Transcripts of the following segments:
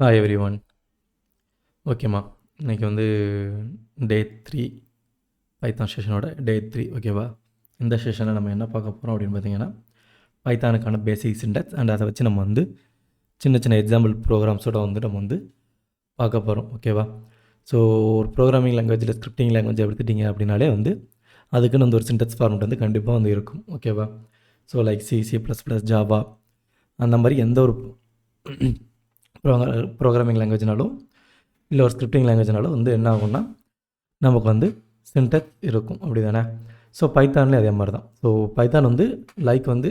Hi every one. ஓகேம்மா, இன்றைக்கி வந்து டே 3 பைத்தான் செஷனோட டே 3. ஓகேவா? இந்த செஷனில் நம்ம என்ன பார்க்க போகிறோம் அப்படின்னு பார்த்தீங்கன்னா, பைத்தானுக்கான பேசிக் சின்டாக்ஸ் அண்ட் அதை வச்சு நம்ம வந்து சின்ன சின்ன எக்ஸாம்பிள் ப்ரோக்ராம்ஸோட வந்து நம்ம வந்து பார்க்க போகிறோம். ஓகேவா? ஸோ ஒரு ப்ரோக்ராமிங் லாங்குவேஜில் ஸ்கிரிப்டிங் லாங்குவேஜ் எடுத்துட்டிங்க அப்படின்னாலே வந்து அதுக்குன்னு வந்து ஒரு சின்டாக்ஸ் ஃபார்மெட் வந்து கண்டிப்பாக வந்து இருக்கும். ஓகேவா? ஸோ லைக் C++, ஜாவா அந்த மாதிரி எந்த ஒரு ப்ரோக்ராமிங் லாங்குவேஜ்னாலும் இல்லை ஒரு ஸ்கிரிப்டிங் லாங்குவேஜ்னாலும் வந்து என்ன ஆகும்னா நமக்கு வந்து சின்டாக்ஸ் இருக்கும். அப்படி தானே? ஸோ பைத்தான்லேயும் அதே மாதிரி தான். ஸோ பைத்தான் வந்து லைக் வந்து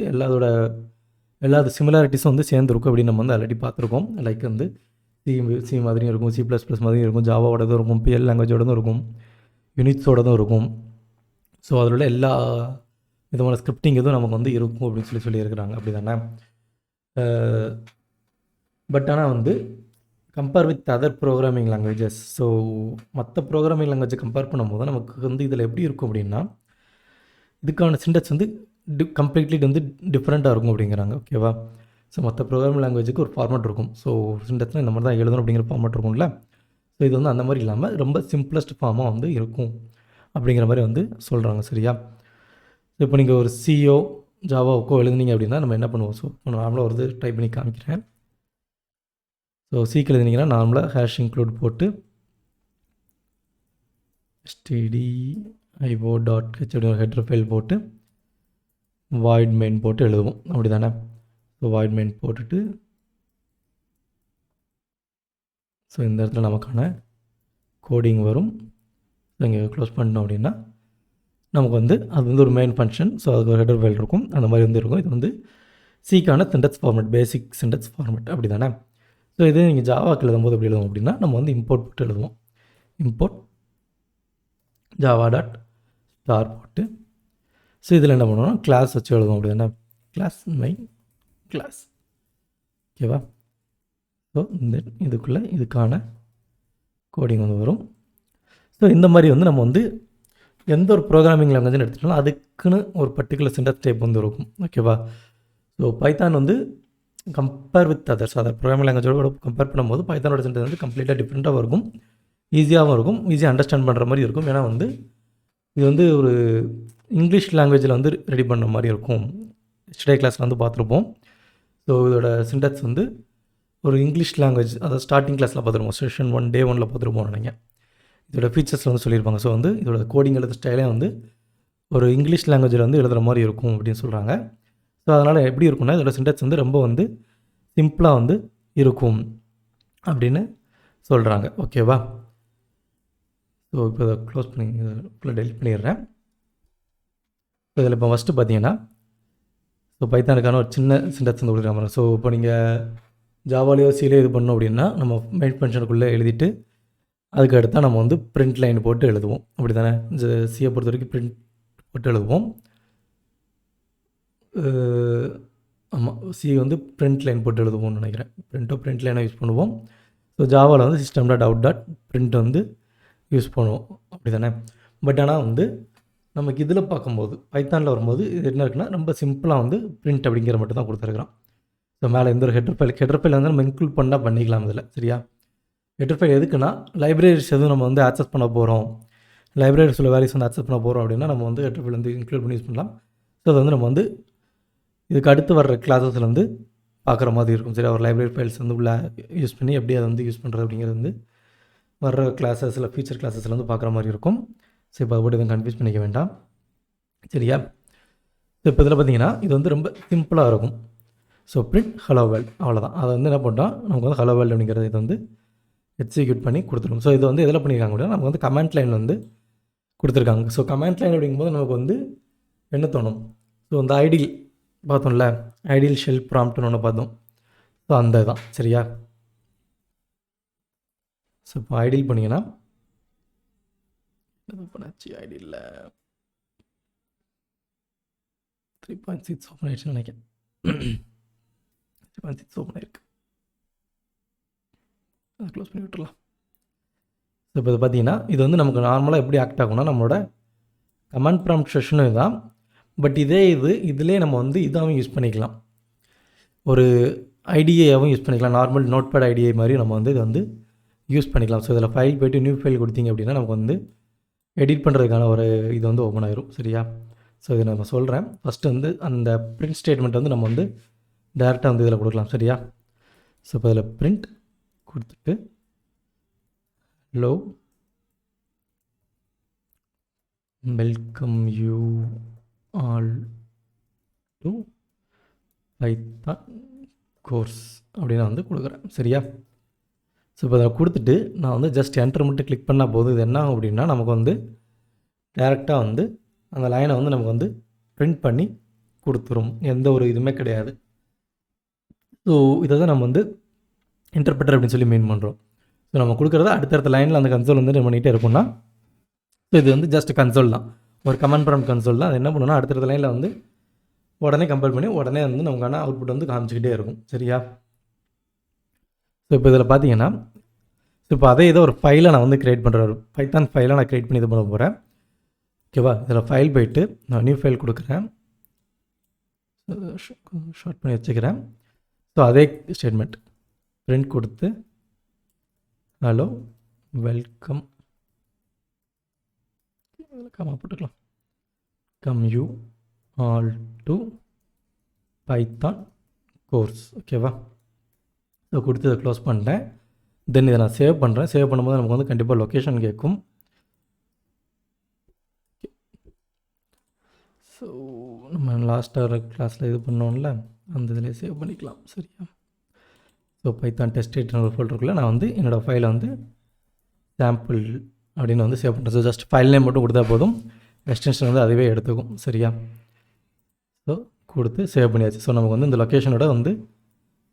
எல்லா சிமிலாரிட்டிஸும் வந்து சேர்ந்துருக்கும் அப்படின்னு நம்ம வந்து ஆல்ரெடி பார்த்துருக்கோம். லைக் வந்து சி மாதிரியும் இருக்கும், C++ மாதிரியும் இருக்கும், ஜாவாவோடதும் இருக்கும், PL லாங்குவேஜோடதும் இருக்கும், யூனிட்ஸோடதும் இருக்கும். ஸோ அதில் உள்ள எல்லா விதமான ஸ்கிரிப்டிங் எதுவும் நமக்கு வந்து இருக்கும் அப்படின்னு சொல்லியிருக்கிறாங்க. அப்படி தானே? பட் ஆனால் வந்து compare with other programming languages. So மற்ற ப்ரோக்ராமிங் லாங்குவேஜை கம்பேர் பண்ணும்போது நமக்கு வந்து இதில் எப்படி இருக்கும் அப்படின்னா, இதுக்கான சின்டாக்ஸ் வந்து கம்ப்ளீட்லி வந்து டிஃப்ரெண்ட்டாக இருக்கும் அப்படிங்கிறாங்க. ஓகேவா? ஸோ மற்ற ப்ரோக்ராமிங் லாங்குவேஜுக்கு ஒரு ஃபார்மேட் இருக்கும். ஸோ சின்டாக்ஸ்னால் இந்த மாதிரி தான் எழுதணும் அப்படிங்கிற ஃபார்மேட் இருக்கும்ல. ஸோ இது வந்து அந்த மாதிரி இல்லாமல் ரொம்ப சிம்பிளஸ்ட் ஃபார்மாக வந்து இருக்கும் அப்படிங்கிற மாதிரி வந்து சொல்கிறாங்க. சரியா? ஸோ இப்போ நீங்கள் ஒரு சிஓ ஜாவாவுக்கோ எழுதுனீங்க அப்படின்னா நம்ம என்ன பண்ணுவோம்? ஸோ இப்போ நார்மலாக ஒரு டைப் பண்ணி காமிக்கிறேன். ஸோ சீக்கிரம் எழுதினீங்கன்னா நார்மலாக ஹேஷ் இன்க்ளூட் போட்டு stdio.h ஒரு ஹெட்ரு ஃபைல் போட்டு வாய்ட் மெயின் போட்டு எழுதுவோம். அப்படி தானே? ஸோ வாய்ட் மெயின் போட்டுட்டு ஸோ இந்த இடத்துல நமக்கான கோடிங் வரும். ஸோ இங்கே க்ளோஸ் பண்ணோம் அப்படின்னா நமக்கு வந்து அது வந்து ஒரு மெயின் ஃபங்க்ஷன். ஸோ அதுக்கு ஒரு ஹெடர் ஃபைல் இருக்கும், அந்த மாதிரி வந்து இருக்கும். இது வந்து சிக்கான சின்டாக்ஸ் ஃபார்மேட், பேசிக் சின்டாக்ஸ் ஃபார்மேட். அப்படி தானே? ஸோ இது நீங்கள் ஜாவாக்கு எழுதும்போது எப்படி எழுதுவோம் அப்படின்னா நம்ம வந்து இம்போர்ட் போட்டு எழுதுவோம். இம்போர்ட் java.star போட்டு ஸோ இதில் என்ன பண்ணுவோம்னா கிளாஸ் வச்சு எழுதுவோம். அப்படி தானே? Class main class. ஓகேவா? ஸோ இதுக்குள்ளே இதுக்கான கோடிங் வந்து வரும். ஸோ இந்த மாதிரி வந்து நம்ம வந்து எந்த ஒரு ப்ரோக்ராமிங் லாங்குவேஜ்னு எடுத்துட்டாலும் அதுக்குன்னு ஒரு பர்டிகுலர் சின்டாக்ஸ் டைப் வந்து இருக்கும். ஓகேவா? ஸோ பைத்தான் வந்து கம்பேர் வித் அதர் ப்ரோக்ராமிங் லாங்குவேஜோட கம்பேர் பண்ணும்போது பைத்தானோட சின்டாக்ஸ் வந்து கம்ப்ளீட்டாக டிஃப்ரெண்ட்டாகவும் இருக்கும், ஈஸியாகவும் இருக்கும், ஈஸியாக அண்டர்ஸ்டாண்ட் பண்ணுற மாதிரி இருக்கும். ஏன்னா வந்து இது வந்து ஒரு இங்கிலீஷ் லாங்குவேஜில் வந்து ரெடி பண்ண மாதிரி இருக்கும். ஸ்டே கிளாஸில் வந்து பார்த்துருப்போம். ஸோ இதோட சின்டாக்ஸ் வந்து ஒரு இங்கிலீஷ் லாங்குவேஜ், அதாவது ஸ்டார்டிங் கிளாஸில் பார்த்துருப்போம், செஷன் 1 டே 1 பார்த்துருப்போம் நினைக்கிறேன். இதோட ஃபீச்சர்ஸில் வந்து சொல்லியிருப்பாங்க. ஸோ வந்து இதோட கோடிங் எழுத ஸ்டைலே வந்து ஒரு இங்கிலீஷ் லாங்குவேஜில் வந்து எழுதுகிற மாதிரி இருக்கும் அப்படின்னு சொல்கிறாங்க. ஸோ அதனால் எப்படி இருக்குன்னா இதோட சின்டாக்ஸ் வந்து ரொம்ப வந்து சிம்பிளாக வந்து இருக்கும் அப்படின்னு சொல்கிறாங்க. ஓகேவா? ஸோ இப்போ இதை க்ளோஸ் பண்ணி ஃபுல்லாக டெலிட் பண்ணிடுறேன். ஸோ இதில் இப்போ ஃபஸ்ட்டு பார்த்தீங்கன்னா ஸோ பைத்தானுக்கான ஒரு சின்ன சின்டாக்ஸ் வந்து கொடுக்குறாங்க. ஸோ இப்போ நீங்கள் ஜாவாலேயோ சிலேயோ இது பண்ணோம் அப்படின்னா நம்ம மெயின் ஃபங்க்ஷனுக்குள்ளே எழுதிட்டு அதுக்கு அடுத்தால் நம்ம வந்து பிரிண்ட் லைன் போட்டு எழுதுவோம். அப்படி தானே? சியை பொறுத்த வரைக்கும் பிரிண்ட் போட்டு எழுதுவோம். ஆமாம், சி வந்து பிரிண்ட் லைன் போட்டு எழுதுவோம்னு நினைக்கிறேன். பிரிண்ட் லைனை யூஸ் பண்ணுவோம். ஸோ ஜாவாவில் வந்து system.out.print வந்து யூஸ் பண்ணுவோம். அப்படி தானே? பட் ஆனால் வந்து நமக்கு இதில் பார்க்கும்போது பைத்தானில் வரும்போது இது என்ன இருக்குன்னா ரொம்ப சிம்பிளாக வந்து பிரிண்ட் அப்படிங்கிற மட்டும் தான் கொடுத்துருக்குறான். ஸோ மேலே எந்த ஒரு ஹெடர் ஃபைல் வந்து நம்ம இன்க்ளூட் பண்ணால் பண்ணிக்கலாம் இதில். சரியா? ஹெடர் ஃபைல் எதுக்குன்னா லைப்ரரிஸ் எதுவும் நம்ம வந்து ஆக்சஸ் பண்ண போகிறோம், லைப்ரரிஸில் வேல்யூஸ் வந்து ஆக்சஸ் பண்ண போகிறோம் அப்படின்னா நம்ம வந்து ஹெடர் ஃபைல் வந்து இன்க்ளூட் பண்ணி யூஸ் பண்ணலாம். ஸோ அதை வந்து நம்ம வந்து இதுக்கு அடுத்து வர்ற கிளாஸஸில் வந்து பார்க்குற மாதிரி இருக்கும். சரி, ஒரு லைப்ரரி ஃபைல்ஸ் வந்து உள்ள யூஸ் பண்ணி எப்படி அதை வந்து யூஸ் பண்ணுறது அப்படிங்கிறது வந்து வர்ற கிளாஸஸில் ஃபியூச்சர் கிளாஸஸில் வந்து பார்க்குற மாதிரி இருக்கும். ஸோ இப்போ அதை எதுவும் கன்ஃபியூஸ் பண்ணிக்க வேண்டாம். சரியா? ஸோ இப்போ இதில் பார்த்தீங்கன்னா இது வந்து ரொம்ப சிம்பிளாக இருக்கும். ஸோ பிரிண்ட் ஹலோ வேர்ல்ட், அவ்வளோதான். அதை வந்து என்ன பண்ணுறோம், நமக்கு வந்து ஹலோ வேர்ல்ட் அப்படிங்கிறது இது வந்து எக்ஸிக்யூட் பண்ணி கொடுத்துடும். ஸோ இது வந்து எதில் பண்ணியிருக்காங்க அப்படின்னா நமக்கு வந்து கமெண்ட் லைன் வந்து கொடுத்துருக்காங்க. ஸோ கமெண்ட் லைன் அப்படிங்கும்போது நமக்கு வந்து என்ன தோணும், ஸோ அந்த ஐடியல் பார்த்தோம்ல, ஐடியல் ஷெல் ப்ராம்ப்ட்னு ஒன்று பார்த்தோம். ஸோ அந்த தான். சரியா? ஸோ இப்போ ஐடியல் பண்ணிங்கன்னா பண்ணாச்சு ஐடியில் 3.6 ஓப்பன் ஆயிடுச்சுன்னு நினைக்கிறேன். 3.6 ஓப்பன் ஆயிருக்கு. அதை க்ளோஸ் பண்ணி விட்டுடலாம். ஸோ இப்போ இது பார்த்தீங்கன்னா இது வந்து நமக்கு நார்மலாக எப்படி ஆக்ட் ஆகும்னா நம்மளோட கமாண்ட் ப்ராம்ப்ட் செஷனும் இதுதான். பட் இதிலே நம்ம வந்து இதாகவும் யூஸ் பண்ணிக்கலாம். ஒரு ஐடிஏவும் யூஸ் பண்ணிக்கலாம். நார்மல் நோட்பேட் ஐடிஏ மாதிரி நம்ம வந்து இதை வந்து யூஸ் பண்ணிக்கலாம். ஸோ இதில் ஃபைல் போய்ட்டு நியூ ஃபைல் கொடுத்தீங்க அப்படின்னா நமக்கு வந்து எடிட் பண்ணுறதுக்கான ஒரு இது வந்து ஓப்பன் ஆயிரும். சரியா? ஸோ இதை நம்ம சொல்கிறேன். ஃபஸ்ட்டு வந்து அந்த பிரிண்ட் ஸ்டேட்மெண்ட் வந்து நம்ம வந்து டேரெக்டாக வந்து இதில் கொடுக்கலாம். சரியா? ஸோ இப்போ இதில் பிரிண்ட் கொடுத்துட்டு hello welcome you all to Python course அப்படின்னு நான் வந்து கொடுக்குறேன். சரியா? ஸோ இப்போ அதை கொடுத்துட்டு நான் வந்து ஜஸ்ட் என்டர் மட்டும் கிளிக் பண்ணால் போதும். இது என்ன ஆகும் அப்படின்னா நமக்கு வந்து டேரெக்டாக வந்து அந்த லைனை வந்து நமக்கு வந்து பிரிண்ட் பண்ணி கொடுத்துரும். எந்த ஒரு இதுவுமே கிடையாது. ஸோ இதை தான் நம்ம வந்து இன்டர்பிரட்டர் அப்படின்னு சொல்லி மீன் பண்ணுறோம். ஸோ நம்ம கொடுக்குறத அடுத்தடுத்த லைனில் அந்த கன்சோல் வந்து நம்ம பண்ணிகிட்டே இருக்கோம்னா ஸோ இது வந்து ஜஸ்ட் கன்சோல் தான், ஒரு கமெண்ட் ப்ராம்ப்ட் கன்சோல் தான். அது என்ன பண்ணுன்னா அடுத்தடுத்த லைனில் வந்து உடனே கம்பேர் பண்ணி உடனே வந்து நமக்கான அவுட்புட் வந்து காமிச்சிக்கிட்டே இருக்கும். சரியா? ஸோ இப்போ இதில் பார்த்தீங்கன்னா ஸோ இப்போ அதே இதை ஒரு ஃபைலை நான் வந்து க்ரியேட் பண்ணுறேன். ஒரு பைத்தான் ஃபைலை நான் க்ரியேட் பண்ணி இது பண்ண போகிறேன். ஓகேவா? இதில் ஃபைல் போய்ட்டு நான் நியூ ஃபைல் கொடுக்குறேன். ஷார்ட் பண்ணி வச்சுக்கிறேன். ஸோ அதே ஸ்டேட்மெண்ட் பிரிண்ட் கொடுத்து ஹலோ வெல்கம் போட்டுக்கலாம் come you all to Python course. ஓகேவா? ஸோ கொடுத்து இதை க்ளோஸ் பண்ணிட்டேன். தென் இதை நான் சேவ் பண்ணுறேன். சேவ் பண்ணும்போது நமக்கு வந்து கண்டிப்பாக லொக்கேஷன் கேட்கும். ஸோ நம்ம லாஸ்ட்டாக கிளாஸில் இது பண்ணோம்ல அந்த இதிலே சேவ் பண்ணிக்கலாம். சரியா? ஸோ பைத்தான் டெஸ்ட் எடிட்டர் ஃபோல்டருக்குள்ளே நான் வந்து என்னோடய ஃபைலை வந்து சாம்பிள் அப்படின்னு வந்து சேவ் பண்ணுறேன். ஸோ ஜஸ்ட் ஃபைல் நேம் மட்டும் கொடுத்தா போதும், எக்ஸ்டென்ஷன் வந்து அதுவே எடுத்துக்கும். சரியா? ஸோ கொடுத்து சேவ் பண்ணியாச்சு. ஸோ நமக்கு வந்து இந்த லொக்கேஷனோட வந்து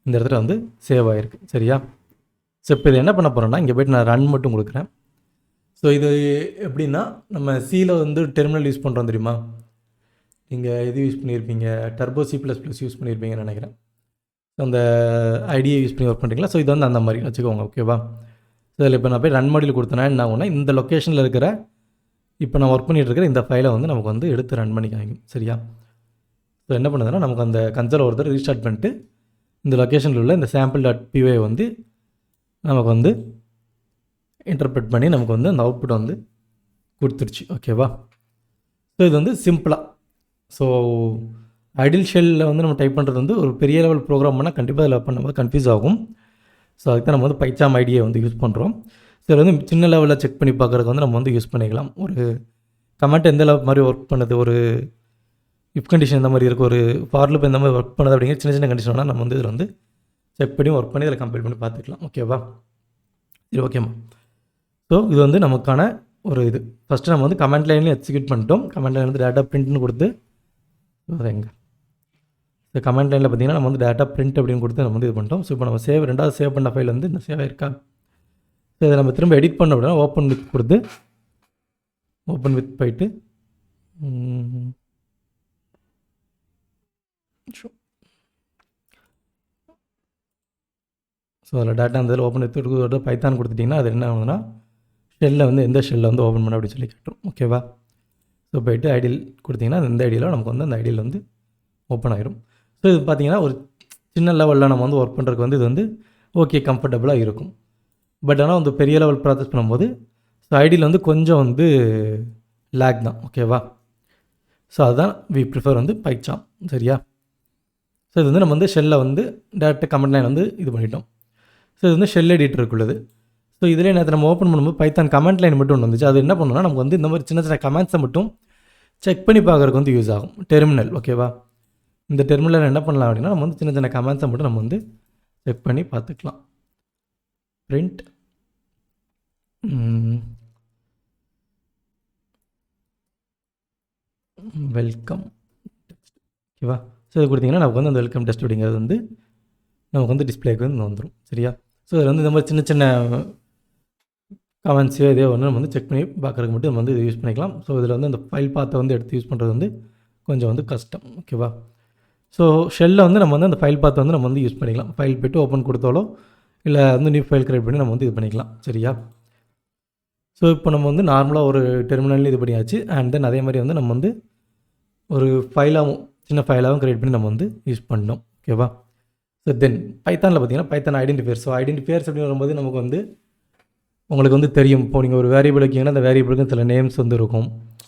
இந்த இடத்துல வந்து சேவ் ஆகிருக்கு. சரியா? ஸோ இப்போ இது என்ன பண்ண போகிறோன்னா இங்கே போய்ட்டு நான் ரன் மட்டும் கொடுக்குறேன். ஸோ இது எப்படின்னா நம்ம சியில் வந்து டெர்மினல் யூஸ் பண்ணுறோம் தெரியுமா? நீங்கள் இது யூஸ் பண்ணியிருப்பீங்க, டர்போ C++ யூஸ் பண்ணியிருப்பீங்கன்னு நினைக்கிறேன். ஸோ அந்த ஐடியை யூஸ் பண்ணி ஒர்க் பண்ணுறீங்களா? ஸோ இது வந்து அந்த மாதிரி வச்சுக்கோங்க. ஓகேவா? ஸோ இதில் இப்போ நான் போய் ரன் மாடியில் கொடுத்தேன்னா என்ன ஆகும்னா இந்த லொக்கேஷனில் இருக்கிற இப்போ நான் ஒர்க் பண்ணிகிட்டு இருக்கிற இந்த ஃபைலை வந்து நமக்கு வந்து எடுத்து ரன் பண்ணி காமிக்கும். சரியா? ஸோ என்ன பண்ணுதுன்னா நமக்கு அந்த கன்சோல் ஒருத்தர் ரீஸ்டார்ட் பண்ணிட்டு இந்த லொக்கேஷனில் உள்ள இந்த sample.py வந்து நமக்கு வந்து இன்டர்பிரட் பண்ணி நமக்கு வந்து அந்த அவுட்புட் வந்து கொடுத்துருச்சு. ஓகேவா? ஸோ இது வந்து சிம்பிளாக ஸோ ஐடில் ஷெல்லில் வந்து நம்ம டைப் பண்ணுறது வந்து ஒரு பெரிய லெவல் ப்ரோக்ராம் பண்ணால் கண்டிப்பாக அதில் பண்ணும்போது கன்ஃபியூஸ் ஆகும். ஸோ அதுக்கு தான் நம்ம வந்து பைச்சாம் ஐடியை வந்து யூஸ் பண்ணுறோம். ஸோ இதில் வந்து சின்ன லெவலில் செக் பண்ணி பார்க்குறதுக்கு வந்து நம்ம வந்து யூஸ் பண்ணிக்கலாம். ஒரு கமெண்ட் எந்த லெவல் மாதிரி ஒர்க் பண்ணுது, ஒரு இஃப் கண்டிஷன் இந்த மாதிரி இருக்குது, ஒரு ஃபார் லூப் இந்த மாதிரி ஒர்க் பண்ணுது அப்படிங்கிற சின்ன சின்ன கண்டிஷன்லாம் நம்ம வந்து இதில் வந்து செக் பண்ணி ஒர்க் பண்ணி இதில் கம்பேர் பண்ணி பார்த்துக்கலாம். ஓகேவா? சரி, ஓகேம்மா. ஸோ இது வந்து நமக்கான ஒரு இது ஃபஸ்ட்டு நம்ம வந்து கமெண்ட் லைன்லேயும் எக்ஸிக்யூட் பண்ணிட்டோம். கமெண்ட் லைன் வந்து டேட்டா பிரிண்ட்னு கொடுத்து எங்கே இந்த கமெண்ட் லைனில் பார்த்திங்கன்னா நம்ம வந்து டேட்டா பிரிண்ட் அப்படின்னு கொடுத்து நம்ம வந்து இது பண்ணிட்டோம். ஸோ இப்போ நம்ம ரெண்டாவது சேவ் பண்ண ஃபைல் வந்து இந்த சேவ் ஆயிருக்கா? ஸோ இதை நம்ம திரும்ப எடிட் பண்ண அப்படின்னா ஓப்பன் வித் கொடுத்து ஓப்பன் வித் போயிட்டு ஸோ அதில் டேட்டா அந்த இதில் ஓப்பன் வித் பைத்தான் கொடுத்துட்டிங்கன்னா அது என்ன ஆகுதுன்னா ஷெல்லில் வந்து எந்த ஷெல்லில் வந்து ஓப்பன் பண்ண அப்படின்னு சொல்லி கேட்டோம். ஓகேவா? ஸோ போய்ட்டு ஐடியில் கொடுத்திங்கன்னா அந்த ஐடியில் நமக்கு வந்து அந்த ஐடியில் வந்து ஓப்பன் ஆகிரும். ஸோ இது பார்த்திங்கன்னா ஒரு சின்ன லெவலில் நம்ம வந்து ஒர்க் பண்ணுறதுக்கு வந்து இது வந்து ஓகே கம்ஃபர்டபுளாக இருக்கும். பட் ஆனால் வந்து பெரிய லெவல் ப்ராசஸ் பண்ணும்போது ஸோ ஐடியில் வந்து கொஞ்சம் வந்து லேக் தான். ஓகேவா? ஸோ அதுதான் வி ப்ரிஃபர் வந்து பைச்சாம். சரியா? ஸோ இது வந்து நம்ம வந்து ஷெல்லில் வந்து டேரெக்டாக கமெண்ட் லைன் வந்து இது பண்ணிட்டோம். ஸோ இது வந்து ஷெல் எடிட்டருக்கு உள்ளது. ஸோ இதில் நேற்று நம்ம ஓப்பன் பண்ணும்போது பைத்தான் கமெண்ட் லைன் மட்டும் ஒன்று வந்துச்சு. அது என்ன பண்ணுன்னா நமக்கு வந்து இந்த மாதிரி சின்ன சின்ன கமெண்ட்ஸை மட்டும் செக் பண்ணி பார்க்குறதுக்கு வந்து யூஸ் ஆகும். டெர்மினல். ஓகேவா? இந்த டெர்மினல் என்ன பண்ணலாம் அப்படின்னா நம்ம வந்து சின்ன சின்ன கமெண்ட்ஸை மட்டும் நம்ம வந்து செக் பண்ணி பார்த்துக்கலாம். Print welcome text. ஓகேவா? ஸோ இது கொடுத்திங்கன்னா நமக்கு வந்து அந்த வெல்கம் டெஸ்ட் அப்படிங்கிறது வந்து நமக்கு வந்து டிஸ்பிளேக்கு வந்து வந்துடும். சரியா? ஸோ இதில் வந்து இந்த மாதிரி சின்ன சின்ன கமெண்ட்ஸோ இதே ஒன்று நம்ம வந்து செக் பண்ணி பார்க்குறதுக்கு மட்டும் நம்ம வந்து இது யூஸ் பண்ணிக்கலாம். ஸோ இதில் வந்து அந்த ஃபைல் பாத்தை வந்து எடுத்து யூஸ் பண்ணுறது வந்து கொஞ்சம் வந்து கஷ்டம். ஓகேவா? ஸோ ஷெல்லில் வந்து நம்ம வந்து அந்த ஃபைல் பாத்தை வந்து நம்ம வந்து யூஸ் பண்ணிக்கலாம். ஃபைல் போய்ட்டு ஓப்பன் கொடுத்தாலோ இல்லை வந்து நியூ ஃபைல் க்ரியேட் பண்ணி நம்ம வந்து இது பண்ணிக்கலாம். சரியா? ஸோ இப்போ நம்ம வந்து நார்மலாக ஒரு டெர்மினல் இது பண்ணியாச்சு. அண்ட் தென் அதே மாதிரி வந்து நம்ம வந்து ஒரு ஃபைலாகவும் சின்ன ஃபைலாகவும் க்ரியேட் பண்ணி நம்ம வந்து யூஸ் பண்ணோம். ஓகேவா? ஸோ தென் பைத்தானில் பார்த்தீங்கன்னா பைத்தான் ஐடென்டிஃபையர். ஸோ ஐடென்டிஃபையர்ஸ் அப்படின்னு வரும்போது நமக்கு வந்து உங்களுக்கு வந்து தெரியும். இப்போ நீங்கள் ஒரு வேரியபிள் வைக்கிங்கன்னா அந்த வேரியபிளுக்கு சில நேம்ஸ் வந்து இருக்கும்,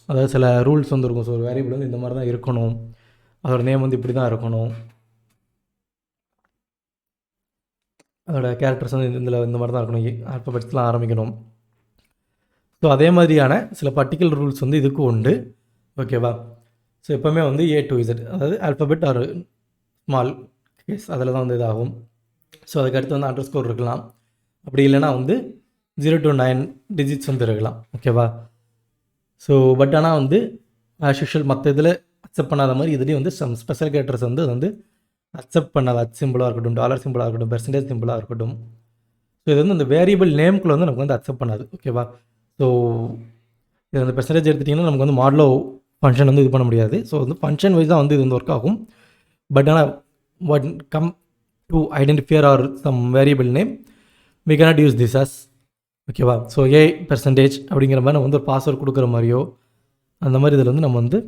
அதாவது சில ரூல்ஸ் வந்து இருக்கும். ஸோ ஒரு வேரியபிள் வந்து இந்த மாதிரி தான் இருக்கணும், அதோட நேம் வந்து இப்படி தான் இருக்கணும், அதோட கேரக்டர்ஸ் வந்து இதில் இந்த மாதிரி தான் இருக்கணும், ஆல்பபெட்ஸ்லாம் ஆரம்பிக்கணும். ஸோ அதே மாதிரியான சில பர்டிகுலர் ரூல்ஸ் வந்து இதுக்கு உண்டு. ஓகேவா? ஸோ எப்போவுமே வந்து A to Z, அதாவது ஆல்பபெட் ஆர் ஸ்மால் கேஸ் அதில் தான் வந்து இதாகும். ஸோ அதுக்கடுத்து வந்து அண்டர் ஸ்கோர் இருக்கலாம், அப்படி இல்லைனா வந்து 0 to 9 டிஜிட்ஸ் வந்து இருக்கலாம். ஓகேவா? ஸோ பட் ஆனால் வந்து ஆஸ் யூஷுவல் மற்ற இதில் அக்செப்ட் பண்ணாத மாதிரி இதுலேயும் வந்து சம் ஸ்பெஷல் கேரக்டர்ஸ் வந்து அது வந்து அக்செப்ட் பண்ணாத சிம்பிளாக இருக்கட்டும், டாலர் சிம்பிளாக இருக்கட்டும், பெர்சன்டேஜ் சிம்பிளாக இருக்கட்டும். ஸோ இது வந்து இந்த வேரியபிள் நேம்குள்ளே வந்து நமக்கு வந்து அக்செப்ட் பண்ணாது. ஓகேவா? ஸோ இது அந்த பெர்சன்டேஜ் எடுத்துட்டிங்கன்னா நமக்கு வந்து மாடலோ ஃபங்க்ஷன் வந்து இது பண்ண முடியாது. ஸோ வந்து ஃபங்க்ஷன் வைஸ் தான் வந்து இது வந்து ஒர்க் ஆகும். பட் ஆனால் what come to identifier or some variable name, we cannot use this as. ஓகேவா? ஸோ %, அப்படிங்கிற மாதிரி நம்ம வந்து ஒரு பாஸ்வேர்ட் கொடுக்குற மாதிரியோ அந்த மாதிரி இதில் வந்து நம்ம வந்து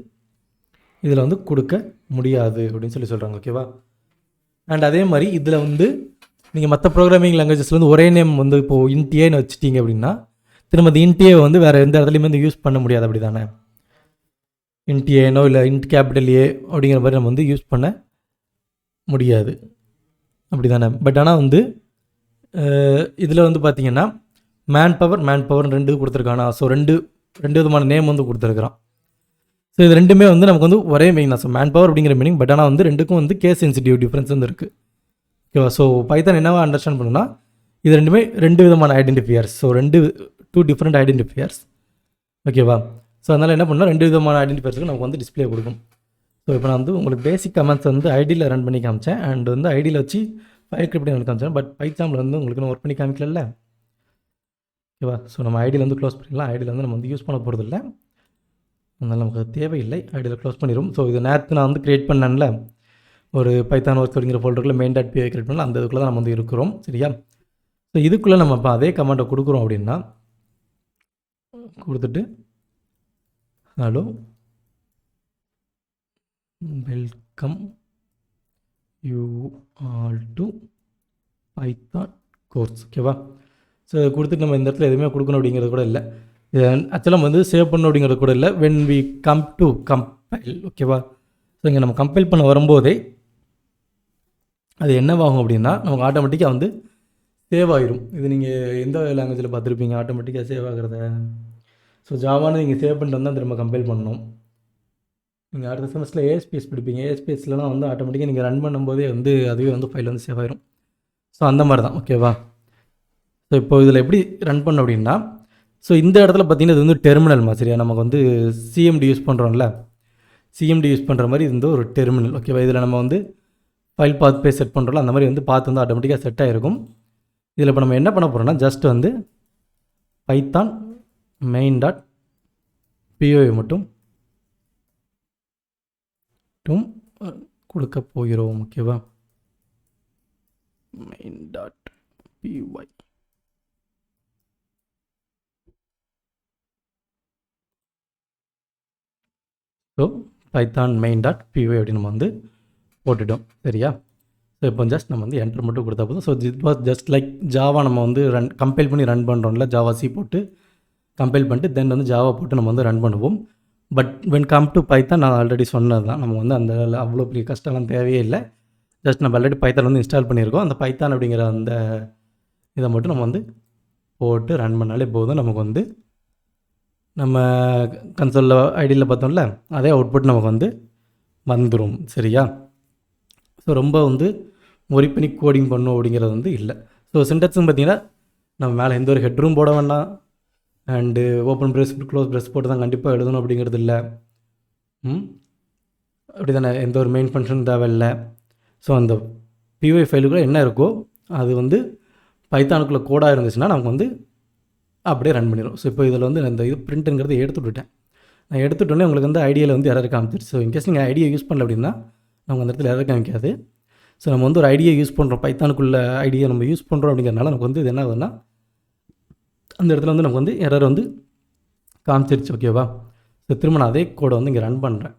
இதில் வந்து கொடுக்க முடியாது அப்படின்னு சொல்லி சொல்கிறாங்க. ஓகேவா? அண்ட் அதே மாதிரி இதில் வந்து நீங்கள் மற்ற ப்ரோக்ராமிங் லாங்குவேஜஸில் வந்து ஒரே நேம் வந்து இப்போது இன்டிஏன்னு வச்சுட்டிங்க அப்படின்னா திரும்ப அந்த இன்டிஏ வந்து வேறு எந்த இடத்துலையுமே வந்து யூஸ் பண்ண முடியாது. அப்படி தானே? இன்டிஏனோ இல்லை இன்ட் கேபிட்டல் ஏ அப்படிங்கிற மாதிரி நம்ம வந்து யூஸ் பண்ண முடியாது. அப்படி தானே? பட் ஆனால் வந்து இதில் வந்து பார்த்திங்கன்னா மேன் பவர் ரெண்டு கொடுத்துருக்கானா. ஸோ ரெண்டு விதமான நேம் வந்து கொடுத்துருக்குறான். ஸோ இது ரெண்டுமே வந்து நமக்கு வந்து ஒரே மீனிங் தான். ஸோ மேன் பவர் அப்படிங்கிற மீனிங், பட் ஆனால் வந்து ரெண்டுக்கும் வந்து கேஸ் சென்சிட்டிவ் டிஃப்ரென்ஸ் வந்து இருக்குது. ஓகேவா? ஸோ பைத்தான் என்னவா அண்டர்ஸ்டாண்ட் பண்ணுன்னா இது ரெண்டுமே ரெண்டு விதமான identifiers. So two different identifiers. ஓகேவா? ஸோ அதனால் என்ன பண்ணால் ரெண்டு விதமான ஐடென்டிஃபையர்ஸுக்கு நமக்கு வந்து டிஸ்பிளே கொடுக்கும். ஸோ இப்போ நான் வந்து உங்களுக்கு பேசிக் கமெண்ட்ஸ் வந்து ஐடியில் ரன் பண்ணி காமிச்சேன், அண்ட் வந்து ஐடியில் வச்சு ஃபைல் கிரிப்ட் ரன் காமிச்சேன். பட் பைத்தானில் வந்து உங்களுக்கு நான் ஒர்க் பண்ணி காமிக்கல. ஓகேவா? ஸோ நம்ம ஐடியில் வந்து க்ளோஸ் பண்ணிடலாம். ஐடியில் வந்து நம்ம வந்து யூஸ் பண்ண போகிறது இல்லை, அதனால் நமக்கு தேவையில்லை. ஐடியில் க்ளோஸ் பண்ணிடும். ஸோ இது நேற்று நான் வந்து க்ரியேட் பண்ணேன்ல ஒரு பைத்தான் ஒர்க் அப்படிங்கிற ஃபோல்டருக்குள்ள main.py க்ரியேட் பண்ணல, அந்த இதுக்குள்ளே தான் நம்ம வந்து இருக்கிறோம். சரியா? ஸோ இதுக்குள்ளே நம்ம இப்போ அதே கமெண்ட்டை கொடுக்குறோம் அப்படின்னா கொடுத்துட்டு hello welcome you all to Python course. ஓகேவா? ஸோ கொடுத்துட்டு நம்ம இந்த இடத்துல எதுவுமே கொடுக்கணும் அப்படிங்கிறது கூட இல்லை. ஆக்சுவலாக வந்து சேவ் பண்ணணும் அப்படிங்கிறது கூட இல்லை. When we come to compile. ஓகேவா? ஸோ இங்கே நம்ம கம்பைல் பண்ண வரும்போதே அது என்னவாகும் அப்படின்னா நமக்கு ஆட்டோமேட்டிக்காக வந்து சேவ் ஆகிரும். இது நீங்கள் எந்த லாங்குவேஜில் பார்த்துருப்பீங்க ஆட்டோமேட்டிக்காக சேவ் ஆகிறத? ஸோ ஜாவான்னு நீங்கள் சேவ் பண்ணிட்டு வந்தால் திரும்ப கம்பைல் பண்ணணும். நீங்கள் அடுத்த செமஸ்டரில் ஏஎஸ்பிஎஸ் படிப்பீங்க. ஏஎஸ்பிஎஸ்லாம் வந்து ஆட்டோமேட்டிக்காக நீங்கள் ரன் பண்ணும்போதே வந்து அதுவே வந்து ஃபைல் வந்து சேவ் ஆகிரும். ஸோ அந்த மாதிரி தான். ஓகேவா? ஸோ இப்போ இதில் எப்படி ரன் பண்ண அப்படின்னா ஸோ இந்த இடத்துல பார்த்தீங்கன்னா இது வந்து டெர்மினல் மாதிரி. சரியா? நமக்கு வந்து சிஎம்டி யூஸ் பண்ணுறோம்ல, சிஎம்டி யூஸ் பண்ணுற மாதிரி இது வந்து ஒரு டெர்மினல். ஓகேவா? இதில் நம்ம வந்து ஃபைல் பாத் பேஜ் செட் பண்ணுறோம்ல, அந்த மாதிரி வந்து பாத் வந்து ஆட்டோமேட்டிக்காக செட் ஆகிருக்கும். இதில் இப்போ நம்ம என்ன பண்ண போகிறோம்னா ஜஸ்ட் வந்து பைத்தான் main.py மட்டும் கொடுக்க போகிறோம். ஓகேவா? main.py. ஸோ பைத்தான் main.py அப்படின்னு நம்ம வந்து போட்டுட்டோம். சரியா? ஸோ இப்போ ஜஸ்ட் நம்ம வந்து என்டர் மட்டும் கொடுத்தா போதும். So it was just like Java நம்ம வந்து கம்பைல் பண்ணி ரன் பண்ணுறோம்ல, ஜாவா சி போட்டு கம்பைல் பண்ணிட்டு தென் வந்து ஜாவா போட்டு நம்ம வந்து ரன் பண்ணுவோம். But when come to Python நான் ஆல்ரெடி சொன்னது தான், நம்ம வந்து அந்த அவ்வளோ பெரிய கஷ்டம்லாம் தேவையே இல்லை. ஜஸ்ட் நம்ம ஆல்ரெடி பைத்தான் வந்து இன்ஸ்டால் பண்ணியிருக்கோம். அந்த பைத்தான் அப்படிங்கிற அந்த இதை மட்டும் நம்ம வந்து போட்டு ரன் பண்ணாலே போதும். நமக்கு வந்து நம்ம கன்சோலில் ஐடியில் பார்த்தோம்ல அதே அவுட்புட் நமக்கு வந்து வந்துடும். சரியா? ஸோ ரொம்ப வந்து ஒரி பண்ணி கோடிங் பண்ணும் அப்படிங்கிறது வந்து இல்லை. ஸோ சின்டாக்ஸ்னு பார்த்தீங்கன்னா நம்ம மேலே எந்த ஒரு ஹெட்ரூம் போட வேண்டாம், and open press close press போட்டு தான் கண்டிப்பாக எழுதணும் அப்படிங்கிறது இல்லை. அப்படி தானே? எந்த ஒரு மெயின் ஃபங்க்ஷன் தேவையில்லை. ஸோ அந்த பிஒய் ஃபைலுக்குள்ளே என்ன இருக்கோ அது வந்து பைத்தானுக்குள்ளே கோடாக இருந்துச்சுன்னா நமக்கு வந்து அப்படியே ரன் பண்ணிடும். ஸோ இப்போ இதில் வந்து இந்த இது பிரிண்ட்டுங்கிறத எடுத்து விட்டுட்டேன். நான் எடுத்துட்டோன்னே உங்களுக்கு வந்து ஐடியாவில் வந்து எரர் காமிச்சிருச்சு. ஸோ இன்கேஸ் நீங்கள் ஐடியா யூஸ் பண்ணல அப்படின்னா நமக்கு அந்த இடத்துல எரர் காமிக்காது. ஸோ நம்ம வந்து ஒரு ஐடியா யூஸ் பண்ணுறோம், பைத்தானுக்குள்ள ஐடியா நம்ம யூஸ் பண்ணுறோம் அப்படிங்கிறனால நமக்கு வந்து இது என்ன ஆகுதுன்னா அந்த இடத்துல வந்து நமக்கு வந்து எரர் வந்து காமிச்சிருச்சு. ஓகேவா? ஸோ திரும்ப நான் அதே கோடை வந்து இங்கே ரன் பண்ணுறேன்.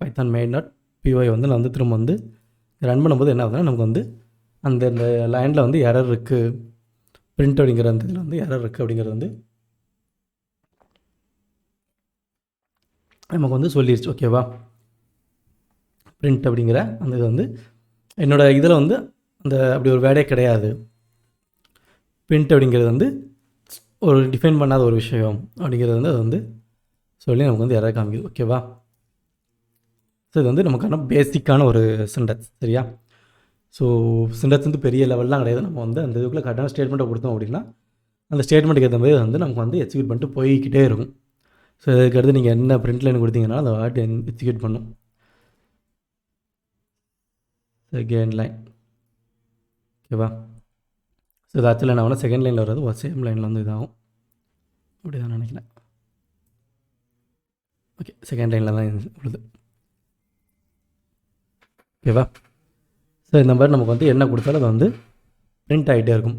பைத்தான் main.py வந்து நான் வந்து திரும்ப வந்து ரன் பண்ணும்போது என்ன ஆகுதுன்னா நமக்கு வந்து அந்த லைனில் வந்து எரர் இருக்குது, பிரிண்ட் அப்படிங்கிற அந்த இதில் வந்து எரர் இருக்குது அப்படிங்கிறது வந்து நமக்கு வந்து சொல்லிடுச்சு. ஓகேவா? பிரிண்ட் அப்படிங்கிற அந்த இது வந்து என்னோடய இதில் வந்து அந்த அப்படி ஒரு வேர்டே கிடையாது. பிரிண்ட் அப்படிங்கிறது வந்து ஒரு டிஃபைன் பண்ணாத ஒரு விஷயம் அப்படிங்கிறது வந்து அது வந்து சொல்லி நமக்கு வந்து எரர் காமிக்குது. ஓகேவா? ஸோ இது வந்து நமக்கான பேசிக்கான ஒரு சின்டெக்ஸ். சரியா? ஸோ சின்டெக்ஸ் வந்து பெரிய லெவல்லாம் கிடையாது. நம்ம வந்து அந்த இதுக்குள்ளே கரெக்டான ஸ்டேட்மெண்ட்டை கொடுத்தோம் அப்படின்னா அந்த ஸ்டேட்மெண்ட்டுக்கு ஏற்ற மாதிரி வந்து நமக்கு வந்து எக்ஸிக்யூட் பண்ணிட்டு போய்கிட்டே இருக்கும். ஸோ இதுக்கடுத்து நீங்கள் என்ன பிரிண்ட் லைன் கொடுத்தீங்கன்னா அந்த வாட்டி எக்ஸிக்யூட் பண்ணும். Second line. ஓகேவா? ஸோ இது ஆக்சுவலாக என்ன செகண்ட் லைனில் வர்றது ஒரு சேம் லைனில் வந்து இதாகும். அப்படி தான் நினைக்கிறேன். ஓகே, செகண்ட் லைனில் தான் உள்ளது. ஓகேவா? ஸோ இந்த மாதிரி நமக்கு வந்து என்ன கொடுத்தாலும் அது வந்து பிரிண்ட் ஆகிட்டே இருக்கும்.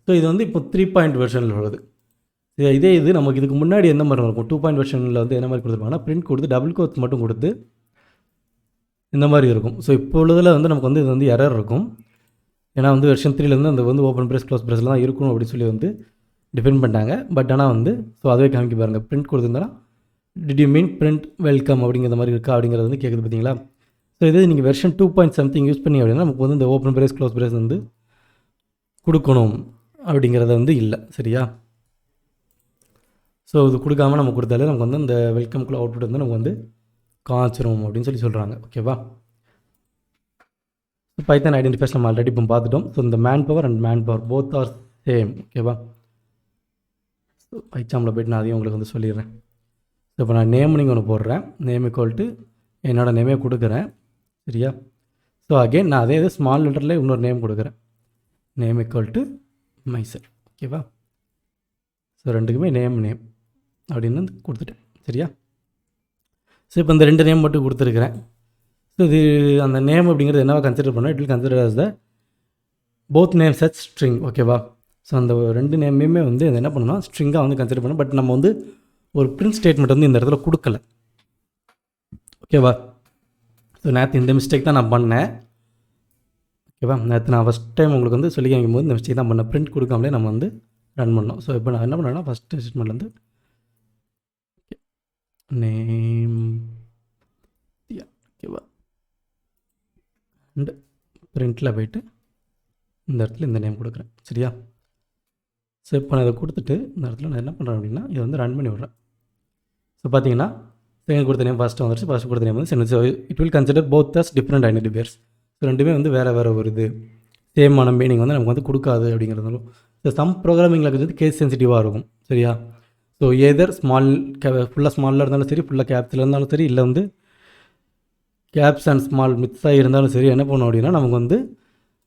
ஸோ இது வந்து இப்போ 3 வெர்ஷனில் உள்ளது. இதே இது நமக்கு இதுக்கு முன்னாடி எந்த மாதிரி இருக்கும், 2 வெர்ஷனில் வந்து என்ன மாதிரி கொடுத்துருப்பாங்கன்னா பிரிண்ட் கொடுத்து டபுள் கோட்ஸ் மட்டும் கொடுத்து இந்த மாதிரி இருக்கும். ஸோ இப்போ உள்ளதில் வந்து நமக்கு வந்து இது வந்து எரர் இருக்கும். ஏன்னா வந்து வெர்ஷன் 3லேருந்து அந்த வந்து ஓப்பன் ப்ரெஸ் க்ளோஸ் ப்ரெஸ்ஸில் தான் இருக்கணும் அப்படின்னு சொல்லி வந்து டிஃபைன் பண்ணிட்டாங்க. பட் ஆனால் வந்து ஸோ அதுவே காமிக்க பாருங்கள். பிரிண்ட் கொடுத்துருந்தா did you mean print welcome அப்படிங்கிற மாதிரி இருக்கா அப்படிங்கிறது வந்து கேட்குது பார்த்தீங்களா? ஸோ இதே நீங்கள் வெர்ஷன் 2.something யூஸ் பண்ணி அப்படின்னா நமக்கு வந்து இந்த ஓப்பன் ப்ரெஸ் க்ளோஸ் ப்ரெஸ் வந்து கொடுக்கணும் அப்படிங்கிறத வந்து இல்லை. சரியா? ஸோ இது கொடுக்காமல் நம்ம கொடுத்தாலே நமக்கு வந்து இந்த வெல்கம்குள்ள அவுட்புட் வந்து நமக்கு வந்து காய்ச்சிரும் அப்படின்னு சொல்லி சொல்கிறாங்க. ஓகேவா? பைத்தான் ஐடென்டிஃபைஸ் நம்ம ஆல்ரெடி இப்போ பார்த்துட்டோம். ஸோ இந்த man power and man power both are same. ஓகேவா? ஸோ பைச்சாமில் போய்ட்டு நான் அதையும் உங்களுக்கு வந்து சொல்லிடுறேன். ஸோ இப்போ நான் நேம் நீங்கள் ஒன்று போடுறேன். நேம் ஈக்குவல் என்னோடய நேமே கொடுக்குறேன். சரியா? ஸோ அகெயின் நான் அதே இது ஸ்மால் லெட்டரில் இன்னொரு நேம் கொடுக்குறேன். Name equal myself. ஓகேவா? ஸோ ரெண்டுக்குமே நேம் அப்படின்னு கொடுத்துட்டேன். சரியா? ஸோ இப்போ இந்த 2 நேம் மட்டும் கொடுத்துருக்குறேன். ஸோ இது அந்த நேம் அப்படிங்கிறது என்னவா கன்சிடர் பண்ணோம், it will consider as the both names at string. ஓகேவா? ஸோ அந்த 2 நேமையுமே வந்து என்ன பண்ணணும்னா ஸ்ட்ரிங்காக வந்து கன்சிடர் பண்ணோம். பட் நம்ம வந்து ஒரு பிரிண்ட் ஸ்டேட்மெண்ட் வந்து இந்த இடத்துல கொடுக்கல. ஓகேவா? ஸோ நேற்று இந்த மிஸ்டேக் தான் நான் பண்ணேன். ஓகேவா? நேற்று நான் ஃபஸ்ட் டைம் உங்களுக்கு வந்து சொல்லி காமிக்கும் போது இந்த மிஸ்டேக் தான் பண்ணேன். பிரிண்ட் கொடுக்காமலே நம்ம வந்து ரன் பண்ணோம். ஸோ இப்போ நான் என்ன பண்ணேன்னா ஃபஸ்ட்டு ஸ்டேட்மெண்ட்லேருந்து நேம் ஓகேவா அண்டு பிரிண்டில் போய்ட்டு இந்த இடத்துல இந்த நேம் கொடுக்குறேன். சரியா? ஸோ இப்போ நான் இதை கொடுத்துட்டு இந்த இடத்துல நான் என்ன பண்ணுறேன் அப்படின்னா இதை வந்து ரன் பண்ணி விட்றேன். ஸோ பார்த்தீங்கன்னா செகண்ட் கொடுத்த நேம் ஃபஸ்ட்டு வந்துருச்சு, ஃபஸ்ட் கொடுத்த நேம் வந்து second. It will consider both as different identifiers. So ரெண்டுமே வந்து வேறு ஒரு இது சேமான மீனிங் வந்து நமக்கு வந்து கொடுக்காது அப்படிங்கிறதாலும். ஸோ சம் ப்ரோக்ராமிங் லாங்குவேஜ் வந்து கேஸ் சென்சிட்டிவாக இருக்கும். சரியா? ஸோ எதர் ஸ்மால் ஃபுல்லாக ஸ்மாலில் இருந்தாலும் சரி, ஃபுல்லாக கேப்ஸில் இருந்தாலும் சரி, இல்லை வந்து கேப்ஸ் அண்ட் ஸ்மால் மிக்ஸாக இருந்தாலும் சரி, என்ன பண்ணணும் அப்படின்னா நமக்கு வந்து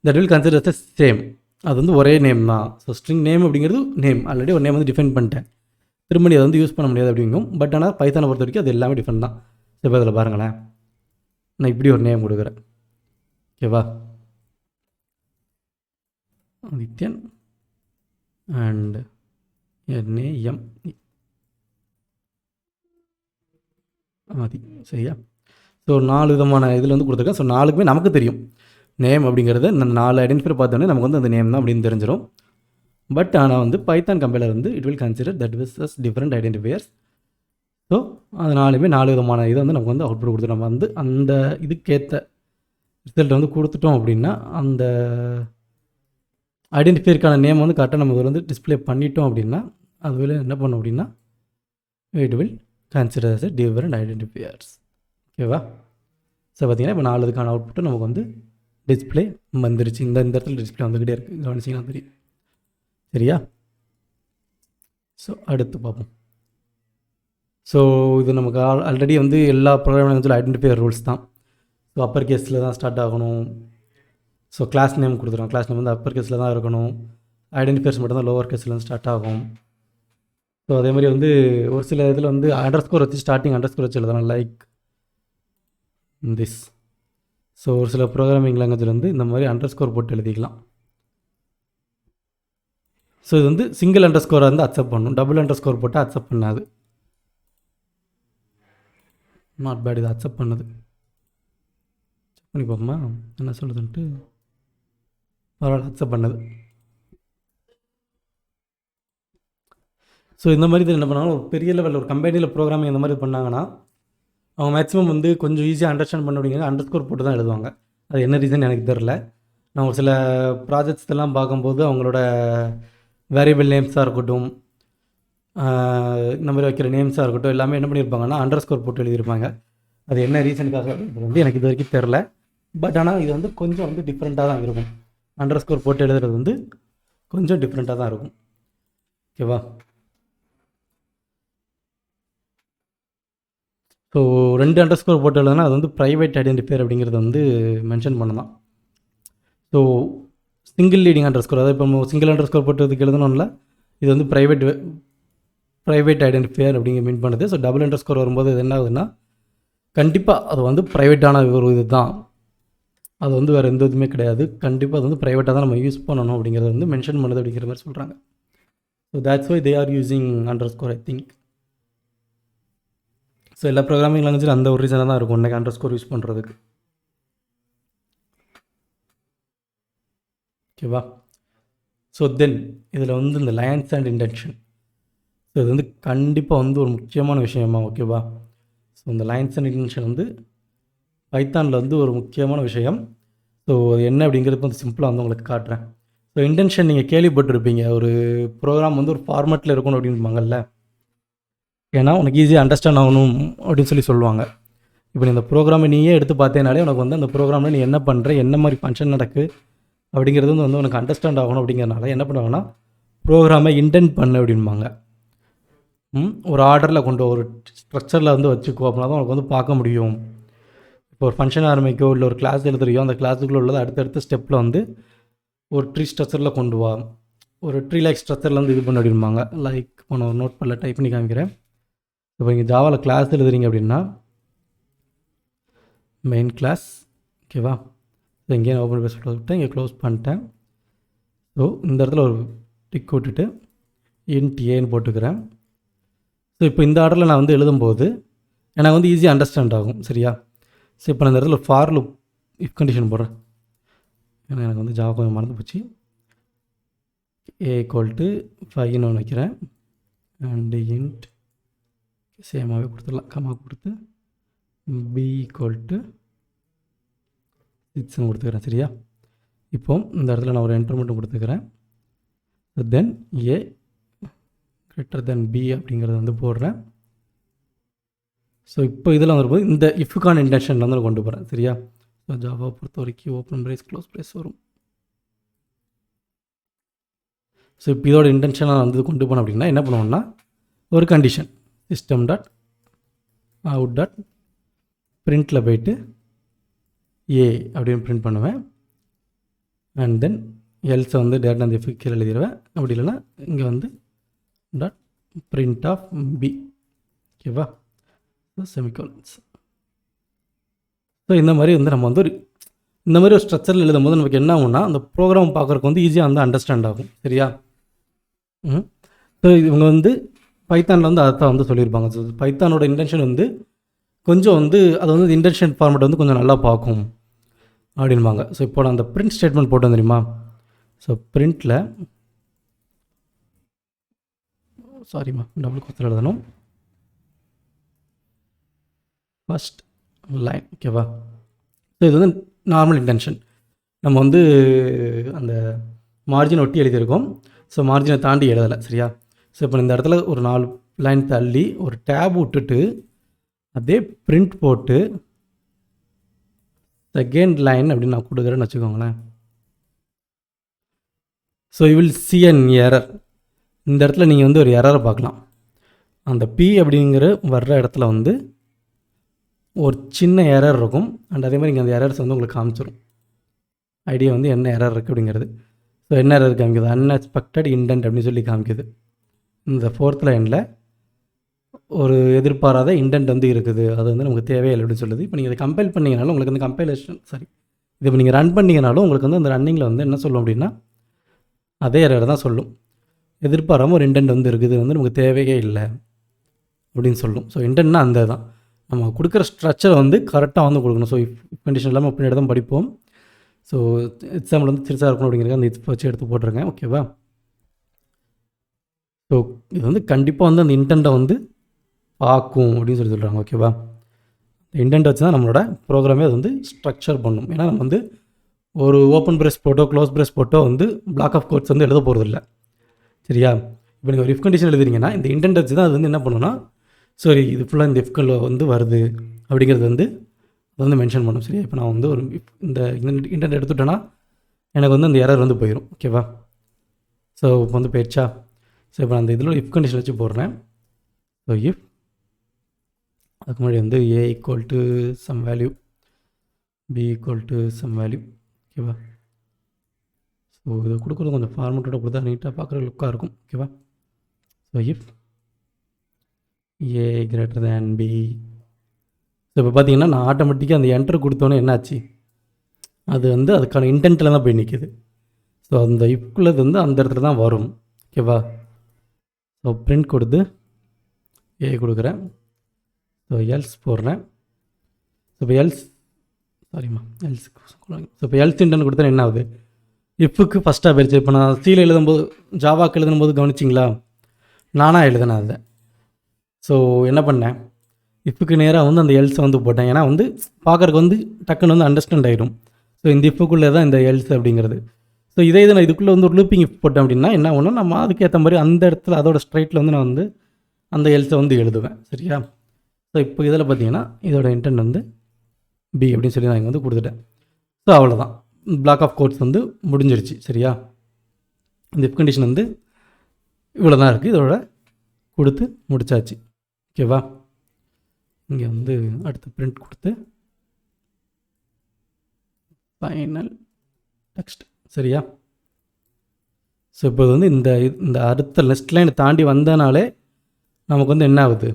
that will consider the same. அது வந்து ஒரே நேம் தான். ஸோ ஸ்ட்ரிங் நேம் அப்படிங்கிறது நேம் ஆல்ரெடி ஒரு நேம் வந்து டிஃபைன் பண்ணிட்டேன், திரும்பி அதை வந்து யூஸ் பண்ண முடியாது அப்படிங்கும். பட் ஆனால் பைத்தானை பொறுத்த வரைக்கும் அது எல்லாமே டிஃபரெண்ட் தான். இப்போ அதில் பாருங்களேன், நான் இப்படி ஒரு நேம் கொடுக்குறேன். ஓகேவா? ஆதித்யன் அண்ட் NAM ஆதி. சரியா? ஸோ 4 விதமான இதில் வந்து கொடுத்துருக்கேன். ஸோ 4க்குமே நமக்கு தெரியும் நேம் அப்படிங்கிறது. இந்த 4 ஐடென்டிஃபை பார்த்தோன்னே நமக்கு வந்து அந்த நேம் தான் அப்படின்னு தெரிஞ்சிடும். பட் ஆனால் வந்து பைத்தான் கம்பைலர் வந்து it will consider that these as different identifiers. So அதனாலுமே 4 விதமான இதை வந்து நமக்கு வந்து அவுட்புட் கொடுத்து நம்ம வந்து அந்த இதுக்கேற்ற ரிசல்ட் வந்து கொடுத்துட்டோம் அப்படின்னா அந்த ஐடென்டிஃபையருக்கான நேம் வந்து கரெக்டாக நம்ம வந்து டிஸ்பிளே பண்ணிட்டோம் அப்படின்னா அதுவில் என்ன பண்ணோம் அப்படின்னா it will consider as different identifiers. ஓகேவா? ஸோ பார்த்தீங்கன்னா இப்போ 4 இதுக்கான அவுட்புட்டு நமக்கு வந்து டிஸ்பிளே வந்துருச்சு. இந்த இடத்துல டிஸ்பிளே வந்துக்கிட்டே இருக்குது, கவனிச்சிங்கன்னா தெரியும். சரியா? ஸோ அடுத்து பார்ப்போம். ஸோ இது நமக்கு ஆல்ரெடி வந்து எல்லா ப்ரோக்ராமிங் லாங்குவேஜில் ஐடென்டிஃபையர் ரூல்ஸ் தான். ஸோ அப்பர் கேஸில் தான் ஸ்டார்ட் ஆகணும். ஸோ கிளாஸ் நேம் கொடுத்துருவோம், கிளாஸ் நேம் வந்து அப்பர் கேஸில் தான் இருக்கணும். ஐடென்டிஃபையர்ஸ் மட்டும் தான் லோவர் கேஸில் ஸ்டார்ட் ஆகும். ஸோ அதே மாதிரி வந்து ஒரு சில இதில் வந்து அண்டர்ஸ்கோர் வச்சு ஸ்டார்டிங் அண்டர்ஸ்கோர் வச்சு எழுதலாம், லைக் திஸ். ஸோ ஒரு சில ப்ரோக்ராமிங் லாங்குவேஜில் வந்து இந்த மாதிரி அண்டர்ஸ்கோர் போட்டு எழுதிக்கலாம். ஸோ இது வந்து சிங்கிள் அண்டர்ஸ்கோராக வந்து அக்செப்ட் பண்ணணும், டபுள் அண்டர்ஸ்கோர் போட்டு அக்செப்ட் பண்ணாது. நாட் பேட், இது அக்செப்ட் பண்ணுது. செக் பண்ணி பார்ப்போமா என்ன சொல்லுதுன்ட்டு. பரவாயில்ல, அக்செப்ட் பண்ணது. ஸோ இந்த மாதிரி இது என்ன பண்ணாலும் ஒரு பெரிய லெவலில் ஒரு கம்பெனியில் ப்ரோக்ராமிங் இந்த மாதிரி பண்ணாங்கன்னா அவங்க மேக்ஸிமம் வந்து கொஞ்சம் ஈஸியாக அண்டர்ஸ்டாண்ட் பண்ண அப்படிங்கிற அண்டர்ஸ்கோர் போட்டு தான் எழுதுவாங்க. அது என்ன ரீசன் எனக்கு தெரில. நான் ஒரு சில ப்ராஜெக்ட்ஸ் எல்லாம் பார்க்கும்போது அவங்களோட வேரியபிள் நேம்ஸாக இருக்கட்டும், இந்த மாதிரி வைக்கிற நேம்ஸாக இருக்கட்டும், எல்லாமே என்ன பண்ணியிருப்பாங்கன்னா அண்டர்ஸ்கோர் போட்டு எழுதியிருப்பாங்க. அது என்ன ரீசனுக்காக அப்படின்றது வந்து எனக்கு இது வரைக்கும் தெரில. பட் ஆனால் இது வந்து கொஞ்சம் வந்து டிஃப்ரெண்ட்டாக தான் இருக்கும். அண்டர்ஸ்கோர் போட்டு எழுதுறது வந்து கொஞ்சம் டிஃப்ரெண்ட்டாக தான் இருக்கும். ஓகேவா? ஸோ 2 அண்டர்ஸ்கோர் போட்டு எழுதுனா அது வந்து ப்ரைவேட் ஐடென்டிஃபையர் அப்படிங்கிறத வந்து மென்ஷன் பண்ணலாம். ஸோ சிங்கிள் லீடிங் அண்டர்ஸ்கோர், அதாவது இப்போ சிங்கிள் அண்டர்ஸ்கோர் போட்டதுக்கு எழுதணும்ல, இது வந்து ப்ரைவேட் ஐடென்டிஃபையர் அப்படிங்கிற மீன் பண்ணுது. ஸோ டபுள் அண்டர்ஸ்கோர் வரும்போது இது என்ன ஆகுதுன்னா கண்டிப்பாக அது வந்து ப்ரைவேட்டான ஒரு இது தான், அது வந்து வேறு எந்த இதுவுமே கிடையாது, கண்டிப்பாக அது வந்து ப்ரைவேட்டாக தான் நம்ம யூஸ் பண்ணணும் அப்படிங்கிறத வந்து மென்ஷன் பண்ணுது அப்படிங்கிற மாதிரி சொல்கிறாங்க. So that's why they are using underscore I think. So எல்லா ப்ரோக்ராமிங் லாங்குவேஜில் அந்த ஒரு ரீசனாக தான் இருக்கும் இன்றைக்கி அண்டர்ஸ்கோர் யூஸ் பண்ணுறதுக்கு. ஓகேவா? ஸோ தென் இதில் வந்து இந்த லைன்ஸ் அண்ட் இன்டென்ஷன், ஸோ இது வந்து கண்டிப்பாக வந்து ஒரு முக்கியமான விஷயமா. ஓகேவா? ஸோ இந்த லைன்ஸ் அண்ட் இன்டென்ஷன் வந்து பைத்தானில் வந்து ஒரு முக்கியமான விஷயம். ஸோ அது என்ன அப்படிங்கிறது வந்து சிம்பிளாக வந்து உங்களுக்கு காட்டுறேன். ஸோ இன்டென்ஷன் நீங்கள் கேள்விப்பட்டிருப்பீங்க, ஒரு ப்ரோக்ராம் வந்து ஒரு ஃபார்மேட்டில் இருக்கணும் அப்படின்பாங்கல்ல, ஏன்னா உனக்கு ஈஸியாக அண்டர்ஸ்டாண்ட் ஆகணும் அப்படின்னு சொல்லுவாங்க. இப்போ நீ இந்த ப்ரோக்ராமை நீயே எடுத்து பார்த்தேனாலே உனக்கு வந்து அந்த ப்ரோக்ராமில் நீ என்ன பண்ணுற, என்ன மாதிரி ஃபங்க்ஷன் நடக்கு அப்படிங்கிறது வந்து உனக்கு அண்டர்ஸ்டாண்ட் ஆகணும். அப்படிங்கிறனால என்ன பண்ணுவாங்கன்னா ப்ரோக்ராமை இன்டென்ட் பண்ணு அப்படின்பாங்க. ஒரு ஆர்டரில் கொண்டு ஒரு ஸ்ட்ரக்சரில் வந்து வச்சுக்கோ, அப்படின்னா தான் உனக்கு வந்து பார்க்க முடியும். இப்போ ஒரு ஃபங்க்ஷன் ஆரம்பிக்கோ இல்லை ஒரு கிளாஸ் எழுதுறியோ, அந்த கிளாஸுக்குள்ளே உள்ளது அடுத்தடுத்த ஸ்டெப்பில் வந்து ஒரு ட்ரீ ஸ்ட்ரக்சரில் கொண்டு வா, ஒரு ட்ரீ லைக் ஸ்ட்ரக்சரில் வந்து இது பண்ண அப்படின்பாங்க. லைக் நான் ஒரு நோட் பண்ணல, டைப் பண்ணி காமிக்கிறேன். இப்போ நீங்கள் ஜாவாவில் கிளாஸ் எழுதுறீங்க அப்படின்னா மெயின் கிளாஸ், ஓகேவா? ஸோ இங்கேயே ஓப்பன் பேஸ் விட்டு இங்கே க்ளோஸ் பண்ணிட்டேன். ஸோ இந்த இடத்துல ஒரு டிக் விட்டுட்டு இன்ட் ஏன்னு போட்டுக்கிறேன். ஸோ இப்போ இந்த ஆர்டரில் நான் வந்து எழுதும்போது எனக்கு வந்து ஈஸியாக அண்டர்ஸ்டாண்ட் ஆகும். சரியா? ஸோ இப்போ நான் இந்த இடத்துல ஃபார் லூப் இஃப் கண்டிஷன் போடுறேன், ஏன்னா எனக்கு வந்து ஜாவா கொஞ்சம் மறந்து போச்சு. A=5 ஒன்று வைக்கிறேன், அண்டு இன்ட் சேமாகவே கொடுத்துடலாம், கம்மா கொடுத்து B=6 கொடுத்துக்கிறேன். சரியா? இப்போ இந்த இடத்துல நான் ஒரு என்டர் மட்டும் கொடுத்துக்கிறேன். தென் A greater B அப்படிங்கிறத வந்து போடுறேன். ஸோ இப்போ இதில் வரும்போது இந்த இஃப்கான இன்டென்ஷன் வந்து நான் கொண்டு போகிறேன். சரியா? ஸோ ஜாவா பொறுத்த வரைக்கும் ஓப்பன் பிரேஸ் க்ளோஸ் பிரேஸ் வரும். ஸோ இப்போ இதோட இன்டென்ஷனாக வந்து கொண்டு போனோம் அப்படின்னா என்ன பண்ணுவோம்னா ஒரு கண்டிஷன் system.out.printiல் போயிட்டு A அப்படின்னு பிரிண்ட் பண்ணுவேன். அண்ட் தென் எல்ஸை வந்து டேரக்டாக அந்த எஃப்க்கு கீழே எழுதிடுவேன். அப்படி இல்லைன்னா இங்கே வந்து .print(b). ஓகேவா? செமிகோலன்ஸ். ஸோ இந்த மாதிரி வந்து நம்ம வந்து இந்த மாதிரி ஒரு ஸ்ட்ரக்சரில் எழுதும் போது நமக்கு என்ன ஆகும்னா அந்த ப்ரோக்ராம் பார்க்குறதுக்கு வந்து ஈஸியாக வந்து அண்டர்ஸ்டாண்ட் ஆகும். சரியா? ஸோ இவங்க வந்து பைத்தானில் வந்து அதை வந்து சொல்லியிருப்பாங்க. ஸோ பைத்தானோட இன்டென்ஷன் வந்து கொஞ்சம் வந்து அது வந்து இன்டென்ஷன் ஃபார்மேட் வந்து கொஞ்சம் நல்லா பார்க்கும் அப்படின்பாங்க. ஸோ இப்போ நான் அந்த பிரிண்ட் ஸ்டேட்மெண்ட் போட்டேன் தெரியுமா? ஸோ பிரிண்டில் சாரிம்மா டபுள் கோட்ஸில் எழுதணும், ஃபஸ்ட் லைன். ஓகேவா? ஸோ இது வந்து நார்மல் இன்டென்ஷன், நம்ம வந்து அந்த மார்ஜின் ஒட்டி எழுதியிருக்கோம். ஸோ மார்ஜினை தாண்டி எழுதலை. சரியா? ஸோ இப்போ இந்த இடத்துல ஒரு 4 லைன் தள்ளி ஒரு டேப் விட்டுட்டு அதே பிரிண்ட் போட்டு செகண்ட் லைன் அப்படின்னு நான் கொடுக்குறேன்னு வச்சுக்கோங்களேன். So you will see an error. இந்த இடத்துல நீங்கள் வந்து ஒரு எரரை பார்க்கலாம். அந்த P அப்படிங்கிற வர்ற இடத்துல வந்து ஒரு சின்ன எரர் இருக்கும். அண்ட் அதே மாதிரி இங்கே அந்த எரர்ஸ் வந்து உங்களுக்கு காமிச்சிடும், ஐடியா வந்து என்ன எரர் இருக்குது அப்படிங்கிறது. ஸோ என்ன எரர் காமிக்குது? அன்எக்ஸ்பெக்டட் இண்டென்ட் அப்படின்னு சொல்லி காமிக்குது. இந்த 4th லைனில் ஒரு எதிர்பாராத இண்டென்ட் வந்து இருக்குது, அது வந்து நமக்கு தேவையில்லை அப்படின்னு சொல்லுது. இப்போ நீங்கள் இதை கம்பைல் பண்ணிங்கனாலும் உங்களுக்கு வந்து கம்பைலேஷன் இது இப்போ நீங்கள் ரன் பண்ணிங்கனாலும் உங்களுக்கு வந்து அந்த ரன்னிங்கில் வந்து என்ன சொல்லும் அப்படின்னா அதே எரர் தான் சொல்லும். எதிர்பாராமல் ஒரு இண்டென்ட் வந்து இருக்குது, வந்து நமக்கு தேவையே இல்லை அப்படின்னு சொல்லும். ஸோ இண்டென்ட்னா அந்த தான் நம்ம கொடுக்குற ஸ்ட்ரக்சரை வந்து கரெக்டாக வந்து கொடுக்கணும். ஸோ இஃப் கண்டிஷன் இல்லாமல் பின்னாடி தான் படிப்போம். ஸோ எக்ஸாம்பிள் வந்து சிறுசாக இருக்கணும் அப்படிங்கிறத அந்த இஃப் வச்சு எடுத்து போட்டிருக்கேன். ஓகேவா? ஸோ இது வந்து கண்டிப்பாக வந்து அந்த இன்டென்ட்டை வந்து பார்க்கும் அப்படின்னு சொல்கிறாங்க. ஓகேவா? இன்டென்ட் வச்சு தான் நம்மளோட ப்ரோக்ராமே அது வந்து ஸ்ட்ரக்சர் பண்ணும். ஏன்னா நம்ம வந்து ஒரு open press photo close press photo வந்து பிளாக் ஆஃப் கோட்ஸ் வந்து எழுத போகிறதில்ல. சரியா? இப்போ நீங்கள் ஒரு இஃப் கண்டிஷன் எழுதுறீங்கன்னா இந்த இன்டென்ட் வச்சு தான் அது வந்து என்ன பண்ணுன்னா, சரி இது ஃபுல்லாக இந்த இஃப்கில் வந்து வருது அப்படிங்கிறது வந்து அது வந்து மென்ஷன் பண்ணும். சரியா? இப்போ நான் வந்து ஒரு இந்த இன்டென்ட் எடுத்துட்டேன்னா எனக்கு வந்து அந்த எரர் வந்து போயிடும். ஓகேவா? ஸோ இப்போ வந்து போயிடுச்சா? ஸோ இப்போ நான் அந்த இதில் இஃப் கண்டிஷன் வச்சு போடுறேன். ஸோ இஃப் அதுக்கு முன்னாடி வந்து a equal to some value, b equal to some value. ஓகேவா? ஸோ இதை கொடுக்குறது கொஞ்சம் ஃபார்மேட்டோட கொடுத்தா நீட்டாக பார்க்குற லுக்காக இருக்கும். ஓகேவா? So if a greater than b. So இப்போ பார்த்தீங்கன்னா நான் ஆட்டோமேட்டிக்காக அந்த என்டர் கொடுத்தோன்னே என்னாச்சு, அது வந்து அதுக்கான இன்டென்ட்டில் தான் போய் நிற்கிது. ஸோ அந்த இஃப்குள்ளது வந்து அந்த இடத்துல தான் வரும். ஓகேவா? ஸோ பிரிண்ட் கொடுத்து a கொடுக்குறேன். ஸோ எல்ஸ் போடுறேன். ஸோ இப்போ எல்ஸ் ஸோ இப்போ எல்ஸ் இன்டென்ட் கொடுத்தா என்ன ஆகுது, இஃப்க்கு ஃபஸ்ட்டாக போயிடுச்சு. இப்போ நான் சீல எழுதும்போது ஜாவாக்கு எழுதும்போது கவனிச்சிங்களா, நானாக எழுதினேன் அதை. ஸோ என்ன பண்ணேன், இஃப்க்கு நேராக வந்து அந்த எல்ஸை வந்து போட்டேன். ஏன்னா வந்து பார்க்குறக்கு வந்து டக்குன்னு வந்து அண்டர்ஸ்டாண்ட் ஆகிடும். ஸோ இந்த இஃப்க்குள்ளே தான் இந்த எல்ஸ் அப்படிங்கிறது. ஸோ இதே இது நான் இதுக்குள்ளே வந்து ஒரு லூப்பிங் இஃப் போட்டேன் அப்படின்னா என்ன ஒன்று, நம்ம அதுக்கேற்ற மாதிரி அந்த இடத்துல அதோட ஸ்ட்ரைட்டில் வந்து நான் வந்து அந்த எல்ஸை வந்து எழுதுவேன். சரியா? ஸோ இப்போ இதில் பார்த்தீங்கன்னா இதோட இன்டென்ட் வந்து பி அப்படின்னு சொல்லி நான் இங்கே வந்து கொடுத்துட்டேன். ஸோ அவ்வளோதான், பிளாக் ஆஃப் கோட்ஸ் வந்து முடிஞ்சிருச்சு. சரியா? இந்த இஃப் கண்டிஷன் வந்து இவ்வளோ தான் இருக்குது, இதோட கொடுத்து முடிச்சாச்சு. ஓகேவா? இங்கே வந்து அடுத்து பிரிண்ட் கொடுத்து ஃபைனல் டெக்ஸ்ட். சரியா? ஸோ இப்போ வந்து இந்த அடுத்த நெக்ஸ்ட் லைனை தாண்டி வந்தனாலே நமக்கு வந்து என்ன ஆகுது,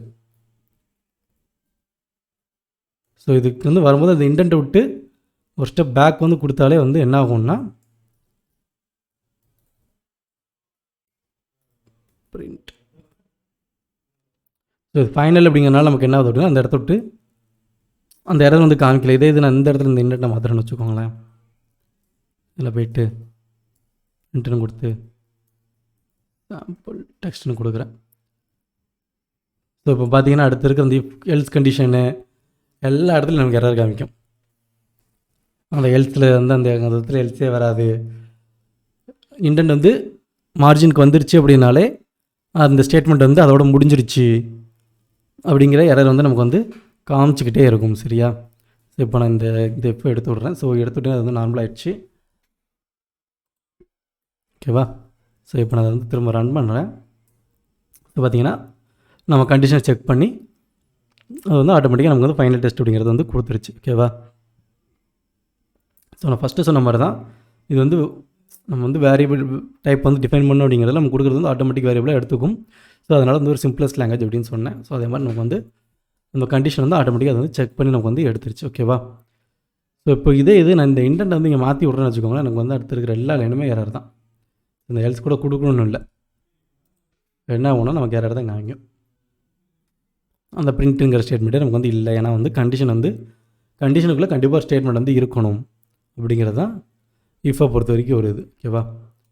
ஸோ இதுக்கு வந்து வரும்போது அந்த இன்டென்ட்டை விட்டு ஒரு ஸ்டெப் பேக் வந்து கொடுத்தாலே வந்து என்ன ஆகும்னா பிரிண்ட். ஸோ இது ஃபைனல் அப்படிங்கிறனால நமக்கு என்ன ஆகுது அப்படின்னா அந்த இடத்த விட்டு அந்த எரர் வந்து காமிக்கல. இதே இது நான் இந்த இடத்துல இந்த இன்டென்ட்டை மாத்திரன்னு வச்சுக்கோங்களேன். இதில் போயிட்டு இன்டர்ன் கொடுத்து சாம்பிள் டெக்ஸ்ட்னு கொடுக்குறேன். ஸோ இப்போ பார்த்தீங்கன்னா அடுத்து இருக்க அந்த எல்ஸ் கண்டிஷனு எல்லா இடத்துலையும் நமக்கு எரர் காமிக்கும். அந்த எல்த்தில் வந்து அந்த இடத்துல எல்ஸே வராது. இன்டென்ட் வந்து மார்ஜினுக்கு வந்துருச்சு அப்படின்னாலே அந்த ஸ்டேட்மெண்ட் வந்து அதோட முடிஞ்சிருச்சு அப்படிங்கிற எரர் வந்து நமக்கு வந்து காமிச்சிக்கிட்டே இருக்கும். சரியா? ஸோ இப்போ நான் இந்த இப்போ எடுத்து விட்றேன். ஸோ எடுத்துகிட்டே அது வந்து நார்மலாகிடுச்சு. ஓகேவா? ஸோ இப்போ நான் அதை வந்து திரும்ப ரன் பண்ணுறேன். ஸோ பார்த்தீங்கன்னா நம்ம கண்டிஷனை செக் பண்ணி அது வந்து ஆட்டோமேட்டிக்காக நமக்கு வந்து ஃபைனல் டெஸ்ட் அப்படிங்கிறது வந்து கொடுத்துருச்சு. ஓகேவா? ஸோ நான் ஃபஸ்ட்டு சொன்ன மாதிரி தான் இது வந்து நம்ம வந்து வேரியபிள் டைப் வந்து டிஃபைன் பண்ணணும் அப்படிங்கிறத நம்ம கொடுக்குறது வந்து ஆட்டோமேட்டிக் வேரியபிளாக எடுத்துக்கும். ஸோ அதனால் வந்து ஒரு சிம்பிளஸ்ட் லாங்குவேஜ் அப்படின்னு சொன்னேன். ஸோ அதே மாதிரி நமக்கு வந்து அந்த கண்டிஷன் வந்து ஆட்டோமேட்டிக்காக அதை வந்து செக் பண்ணி நமக்கு வந்து எடுத்துருச்சு. ஓகேவா? ஸோ இப்போ இது நான் இந்த இன்டென்ட் வந்து இங்கே மாற்றி விட்றேன்னு வச்சுக்கோங்களேன், எனக்கு வந்து அடுத்து இருக்கிற எல்லா லைனுமே எரர் தான். இந்த எல்ஸ் கூட கொடுக்கணும்னு இல்லை, என்ன ஆகும்னா நமக்கு எரர் தான் காமிக்கும். அந்த பிரிண்ட்டுங்கிற ஸ்டேட்மெண்ட்டே நமக்கு வந்து இல்லை. ஏன்னா வந்து கண்டிஷனுக்குள்ளே கண்டிப்பாக ஒரு ஸ்டேட்மெண்ட் வந்து இருக்கணும் அப்படிங்கிறது தான் இஃபை பொறுத்த வரைக்கும் ஒரு இது. ஓகேவா?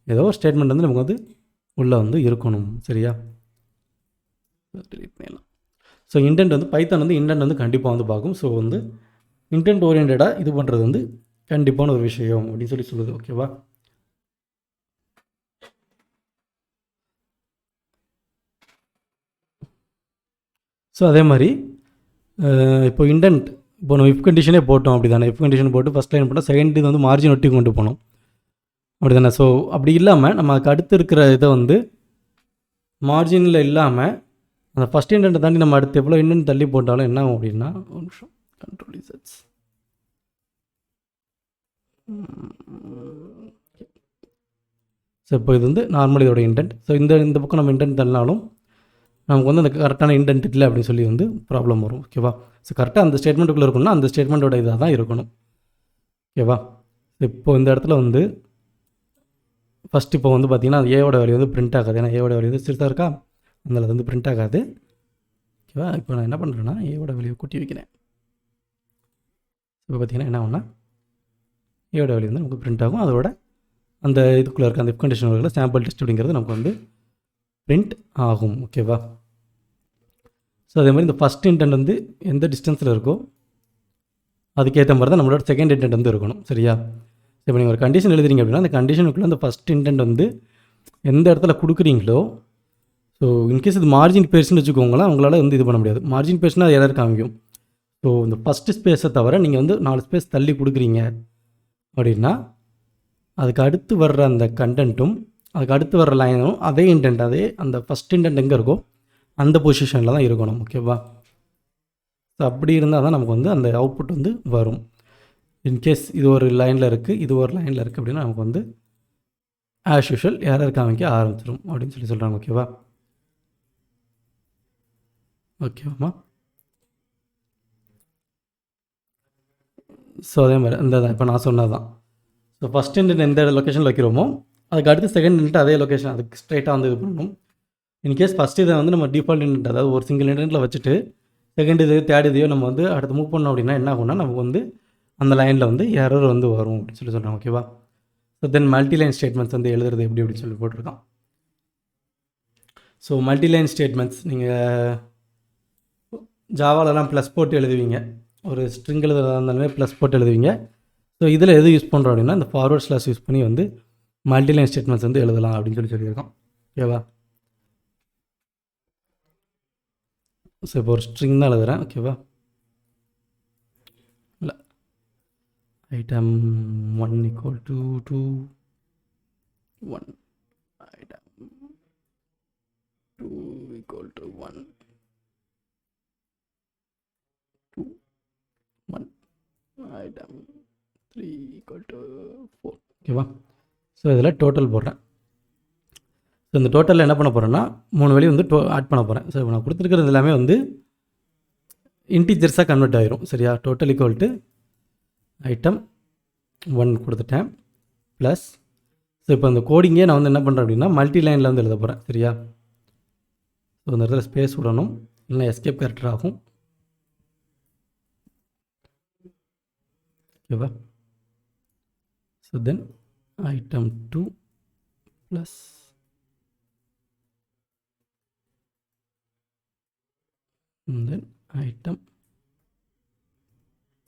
ஏதோ ஒரு ஸ்டேட்மெண்ட் வந்து நமக்கு வந்து உள்ளே வந்து இருக்கணும். சரியா? ஸோ இன்டென்ட் வந்து பைத்தான் வந்து இன்டென்ட் வந்து கண்டிப்பாக வந்து பார்க்கும். ஸோ வந்து இன்டென்ட் ஓரியன்டாக இது பண்ணுறது வந்து கண்டிப்பான ஒரு விஷயம் அப்படின்னு சொல்லி சொல்லுது. ஓகேவா? ஸோ அதே மாதிரி இப்போ இன்டென்ட் இப்போ நம்ம இஃப் கண்டிஷனே போட்டோம் அப்படி தானே, இஃப் கண்டிஷன் போட்டு ஃபஸ்ட் லைன் போட்டால் செகண்ட் இது வந்து மார்ஜின் ஒட்டி கொண்டு போகணும் அப்படி தானே. ஸோ அப்படி இல்லாமல் நம்ம அதுக்கு அடுத்து இருக்கிற இதை வந்து மார்ஜினில் இல்லாமல் அந்த ஃபஸ்ட் இன்டென்ட்டை தாண்டி நம்ம அடுத்து எவ்வளோ இன்டென்ட் தள்ளி போட்டாலும் என்ன ஆகும் அப்படின்னா, ஒரு நிமிஷம் கண்ட்ரோல் ரிசர்ச். ஸோ இப்போ இது வந்து நார்மல் இதோட இன்டென்ட். ஸோ இந்த பக்கம் நம்ம இன்டென்ட் தள்ளினாலும் நமக்கு வந்து அந்த கரெக்டான இன்டென்ட் இல்லை அப்படின்னு சொல்லி வந்து ப்ராப்ளம் வரும். ஓகேவா? ஸோ கரெக்டாக அந்த ஸ்டேட்மெண்ட்டுக்குள்ளே இருக்கணும்னா அந்த ஸ்டேட்மெண்ட்டோட இதாக தான் இருக்கணும். ஓகேவா? இப்போ இந்த இடத்துல வந்து ஃபஸ்ட் இப்போ வந்து பார்த்திங்கன்னா ஏவோட வேல்யூ வந்து பிரிண்ட் ஆகாது. ஏன்னா ஏவோட வேல்யூ வந்து சிறுதாக இருக்கா, அதில் வந்து பிரிண்ட் ஆகாது. ஓகேவா? இப்போ நான் என்ன பண்ணுறேன்னா ஏவோட வேல்யூ கூட்டி வைக்கிறேன். இப்போ பார்த்திங்கன்னா என்ன ஆகும்னா ஏயோட வேல்யூ வந்து நமக்கு பிரிண்ட் ஆகும். அதோட அந்த இதுக்குள்ளே இருக்க அந்த இஃப் கண்டிஷன் இருக்கிற சாம்பிள் டெஸ்ட் அப்படிங்கிறது நமக்கு வந்து பிரிண்ட் ஆகும். ஓகேவா? ஸோ அதே மாதிரி இந்த ஃபஸ்ட் இன்டென்ட் வந்து எந்த டிஸ்டன்ஸில் இருக்கோ அதுக்கேற்ற மாதிரி தான் நம்மளோட செகண்ட் இன்டென்ட் வந்து இருக்கணும். சரியா? இப்போ நீங்கள் ஒரு கண்டிஷன் எழுதுறீங்க அப்படின்னா அந்த கண்டிஷனுக்குள்ளே அந்த ஃபஸ்ட் இன்டென்ட் வந்து எந்த இடத்துல கொடுக்குறீங்களோ, ஸோ இன்கேஸ் இது மார்ஜின் பேர்ஸ்னு வச்சுக்கோங்களேன், உங்களால் வந்து இது பண்ண முடியாது. மார்ஜின் பேர்ஸ்னால் அது எதாவது காமிக்கும். ஸோ இந்த ஃபஸ்ட்டு ஸ்பேஸை தவிர நீங்கள் வந்து 4 ஸ்பேஸ் தள்ளி கொடுக்குறீங்க அப்படின்னா அதுக்கு அடுத்து வர்ற அந்த கண்டென்ட்டும் அதுக்கு அடுத்து வர்ற லைனும் அதே இன்டென்ட், அதே அந்த ஃபஸ்ட் இன்டென்ட் எங்கே இருக்கோ அந்த பொசிஷனில் தான் இருக்கணும். ஓகேவா? ஸோ அப்படி இருந்தால் தான் நமக்கு வந்து அந்த அவுட்புட் வந்து வரும். இன்கேஸ் இது ஒரு லைனில் இருக்குது, இது ஒரு லைனில் இருக்குது அப்படின்னா நமக்கு வந்து ஆஸ் யூஷுவல் எரர் காமிக்க ஆரம்பிச்சிடும் அப்படின்னு சொல்லி சொல்கிறாங்க. ஓகேவா? ஓகேவாம்மா? ஸோ அதே மாதிரி இந்த தான் இப்போ நான் சொன்னது தான். ஸோ ஃபஸ்ட் இன்டென்ட் எந்த லொக்கேஷனில் வைக்கிறோமோ அதுக்கு அடுத்து செகண்ட் இன்டென்ட் அதே லொக்கேஷன் அதுக்கு ஸ்ட்ரைட்டாக வந்து இது பண்ணணும். இன்கேஸ் ஃபஸ்ட் இதை வந்து நம்ம டிஃபால்ட் இன்டென்ட், அதாவது ஒரு சிங்கிள் இன்டென்ட்டில் வச்சுட்டு செகண்ட் இது தேர்ட் இதையோ நம்ம வந்து அடுத்து மூவ் பண்ணோம் அப்படின்னா என்ன ஆகும்னா நமக்கு வந்து அந்த லைனில் வந்து எரர் வந்து வரும் அப்படின்னு சொல்லி சொல்கிறாங்க. ஓகேவா? ஸோ தென் மல்டிலைன் ஸ்டேட்மெண்ட்ஸ் வந்து எழுதுறது எப்படி அப்படின்னு சொல்லி போட்டிருக்கான். ஸோ மல்டிலைன் ஸ்டேட்மெண்ட்ஸ் நீங்கள் ஜாவாலெலாம் ப்ளஸ் போட்டு எழுதுவீங்க. ஒரு ஸ்ட்ரிங் எழுதுறதா இருந்தாலுமே ப்ளஸ் போட்டு எழுதுவீங்க. ஸோ இதில் எது யூஸ் பண்ணுறோம் அப்படின்னா இந்த ஃபார்வர்ட் ஸ்லாஷ் யூஸ் பண்ணி வந்து மல்டிலைன் ஸ்டேட்மெண்ட்ஸ் வந்து எழுதலாம் அப்படின்னு சொல்லியிருக்கோம். ஓகேவா? ஸோ இப்போ ஒரு ஸ்ட்ரிங் தான் எழுதுகிறேன். ஓகேவா? இல்லை, item 1 equal to 2 1 item 2 equal to 1 2 1 item 3 equal to 4. ஓகேவா? ஸோ இதில் டோட்டல் போடுறேன். ஸோ இந்த டோட்டலில் என்ன பண்ண போகிறேன்னா 3 வேல்யூ வந்து ஆட் பண்ண போகிறேன். ஸோ இப்போ நான் கொடுத்துருக்கிறது எல்லாமே வந்து இன்டிஜர்ஸாக கன்வெர்ட் ஆகிரும். சரியா? டோட்டல் ஈக்குவல் டு ஐட்டம் 1 கொடுத்துட்டேன் ப்ளஸ். ஸோ இப்போ இந்த கோடிங்கே நான் வந்து என்ன பண்ணுறேன் அப்படின்னா மல்டி லைனில் வந்து எழுத போகிறேன். சரியா? ஸோ இந்த இடத்துல ஸ்பேஸ் விடணும், இல்லைனா எஸ்கேப் கேரக்டர் ஆகும். ஓகேவா? ஸோ தென் ஐட்டம் 2 ப்ளஸ் தென் ஐட்டம்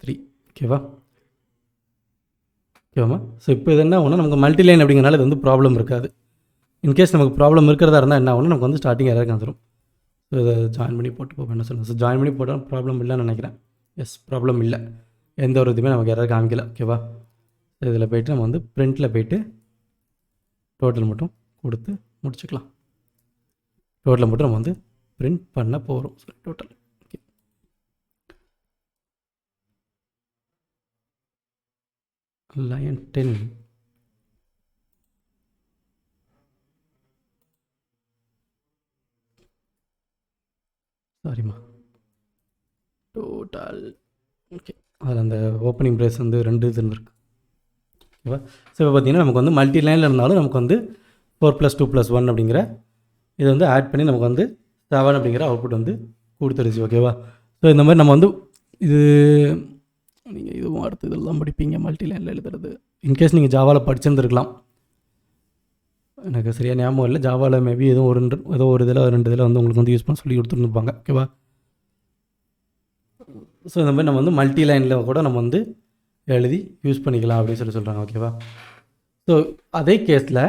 3. ஓகேவா? ஓகேவாம்மா? ஸோ இப்போ இது என்ன ஆகும்னா நமக்கு மல்டி லைன் அப்படிங்கிறனால இது வந்து ப்ராப்ளம் இருக்காது. இன்கேஸ் நமக்கு ப்ராப்ளம் இருக்கிறதா இருந்தால் என்ன ஆகும்னா நமக்கு வந்து ஸ்டார்டிங் எரர் காமிச்சிடும். ஸோ இதை ஜாயின் பண்ணி போட்டு போக என்ன சொல்லுங்கள். ஸோ ஜாயின் பண்ணி போட்டால் ப்ராப்ளம் இல்லைன்னு நினைக்கிறேன். எஸ், ப்ராப்ளம் இல்லை, எந்த ஒரு இதுவுமே நமக்கு எரர் காமிக்கல. ஓகேவா? ஸோ இதில் போய்ட்டு நம்ம வந்து பிரிண்ட்டில் போய்ட்டு டோட்டல் மட்டும் கொடுத்து முடிச்சுக்கலாம். டோட்டலை மட்டும் நம்ம வந்து பிரிண்ட் பண்ண போகிறோம். So total okay. லைன் 10 சாரிம்மா டோட்டல். ஓகே, அதில் அந்த ஓப்பனிங் ப்ரைஸ் வந்து 2 இது இருந்திருக்கு. ஓகேவா? ஸோ இப்போ பார்த்தீங்கன்னா நமக்கு வந்து மல்டி லைனில் இருந்தாலும் நமக்கு வந்து 4 + 2 + 1 அப்படிங்கிற இதை வந்து ஆட் பண்ணி நமக்கு வந்து 7 அப்படிங்கிற அவுட்புட் வந்து கொடுத்துருச்சு. ஓகேவா? ஸோ இந்த மாதிரி நம்ம வந்து இது நீங்கள் இதுவும் அடுத்த இதில் தான் படிப்பீங்க மல்டி லைனில் எழுதுறது. இன்கேஸ் நீங்கள் ஜாவாவில் படிச்சிருந்துருக்கலாம், எனக்கு சரியாக ஞாபகம் இல்லை. ஜாவாவில் மேபி ஏதோ ஒரு இதில் 2 இதில் வந்து உங்களுக்கு வந்து யூஸ் பண்ண சொல்லி கொடுத்துருந்துருப்பாங்க. ஓகேவா? ஸோ இந்த மாதிரி நம்ம வந்து மல்டி லைனில் கூட நம்ம வந்து எழுதி யூஸ் பண்ணிக்கலாம் அப்படின்னு சொல்கிறாங்க. ஓகேவா? ஸோ அதே கேஸில்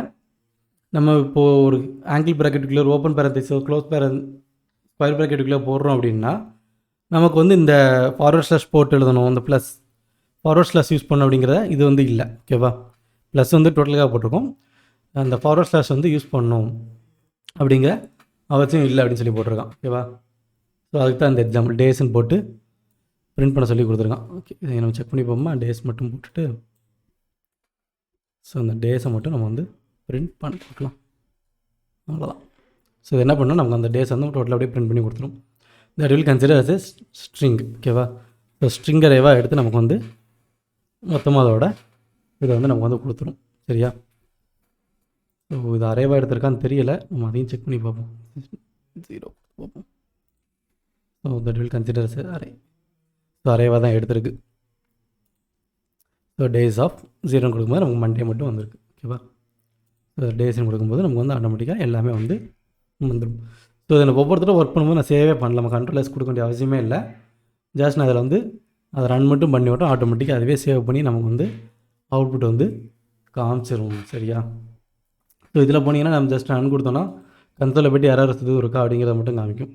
நம்ம இப்போது ஒரு ஆங்கிள் ப்ராக்கெட்டுக்குள்ளே ஓப்பன் பேரந்திஸோ க்ளோஸ் ஸ்கொயர் ப்ராக்கெட்டுக்குள்ளே போடுறோம் அப்படின்னா நமக்கு வந்து இந்த ஃபார்வர்ட் ஸ்லாஷ் போட்டு எழுதணும், இந்த ப்ளஸ் ஃபார்வர்ட் ஸ்லாஷ் யூஸ் பண்ணணும் அப்படிங்கிறத இது வந்து இல்லை. ஓகேவா? ப்ளஸ் வந்து டோட்டலுக்காக போட்டிருக்கோம், அந்த ஃபார்வர்ட் ஸ்லாஷ் வந்து யூஸ் பண்ணணும் அப்படிங்கிற அவசியம் இல்லை அப்படின்னு சொல்லி போட்டிருக்கான். ஓகேவா? ஸோ அதுக்கு தான் இந்த எக்ஸாம்பிள் டேஸ்ன்னு போட்டு பிரிண்ட் பண்ண சொல்லி கொடுத்துருக்கான். ஓகே, இதை நம்ம செக் பண்ணி போமா. டேஸ் மட்டும் போட்டுட்டு ஸோ அந்த டேஸை மட்டும் நம்ம வந்து பிரிண்ட் பண்ணி கொடுக்கலாம். அவ்வளோதான். ஸோ இது என்ன பண்ணால் நமக்கு அந்த டேஸ் வந்து டோட்டலாக அப்படியே பிரிண்ட் பண்ணி கொடுத்துரும். That will consider as a string. ஓகேவா? ஸோ ஸ்ட்ரிங் அரேவாக எடுத்து நமக்கு வந்து மொத்தமாக அதோட இதை வந்து நமக்கு வந்து கொடுத்துரும். சரியா? ஸோ இது அரேவாக எடுத்திருக்கான்னு தெரியலை, நம்ம அதையும் செக் பண்ணி பார்ப்போம். 0 பார்ப்போம். So that will consider as array. So அரேவாக தான் எடுத்திருக்கு. ஸோ டேஸ் ஆஃப் 0 கொடுக்கும்போது நமக்கு மண்டே மட்டும் வந்திருக்கு. ஓகேவா? ஸோ டேஸ்ன்னு கொடுக்கும்போது நமக்கு வந்து ஆட்டோமேட்டிக்காக எல்லாமே வந்து வந்துடும். ஸோ இதில் ஒவ்வொருத்தரும் ஒர்க் பண்ணும்போது நான் சேவே பண்ணல, நம்ம கண்ட்ரோல் கொடுக்க வேண்டிய அவசியமே இல்லை. ஜஸ்ட் நான் அதில் வந்து அதை ரன் மட்டும் பண்ணி விட்டோம், ஆட்டோமேட்டிக்காக அதுவே சேவ் பண்ணி நமக்கு வந்து அவுட்புட் வந்து காமிச்சிரும். சரியா? ஸோ இதில் போனீங்கன்னா நம்ம ஜஸ்ட் ரன் கொடுத்தோன்னா கன்சோலில் போய்ட்டு எரர் இருக்கா அப்படிங்கிறத மட்டும் காமிக்கும்.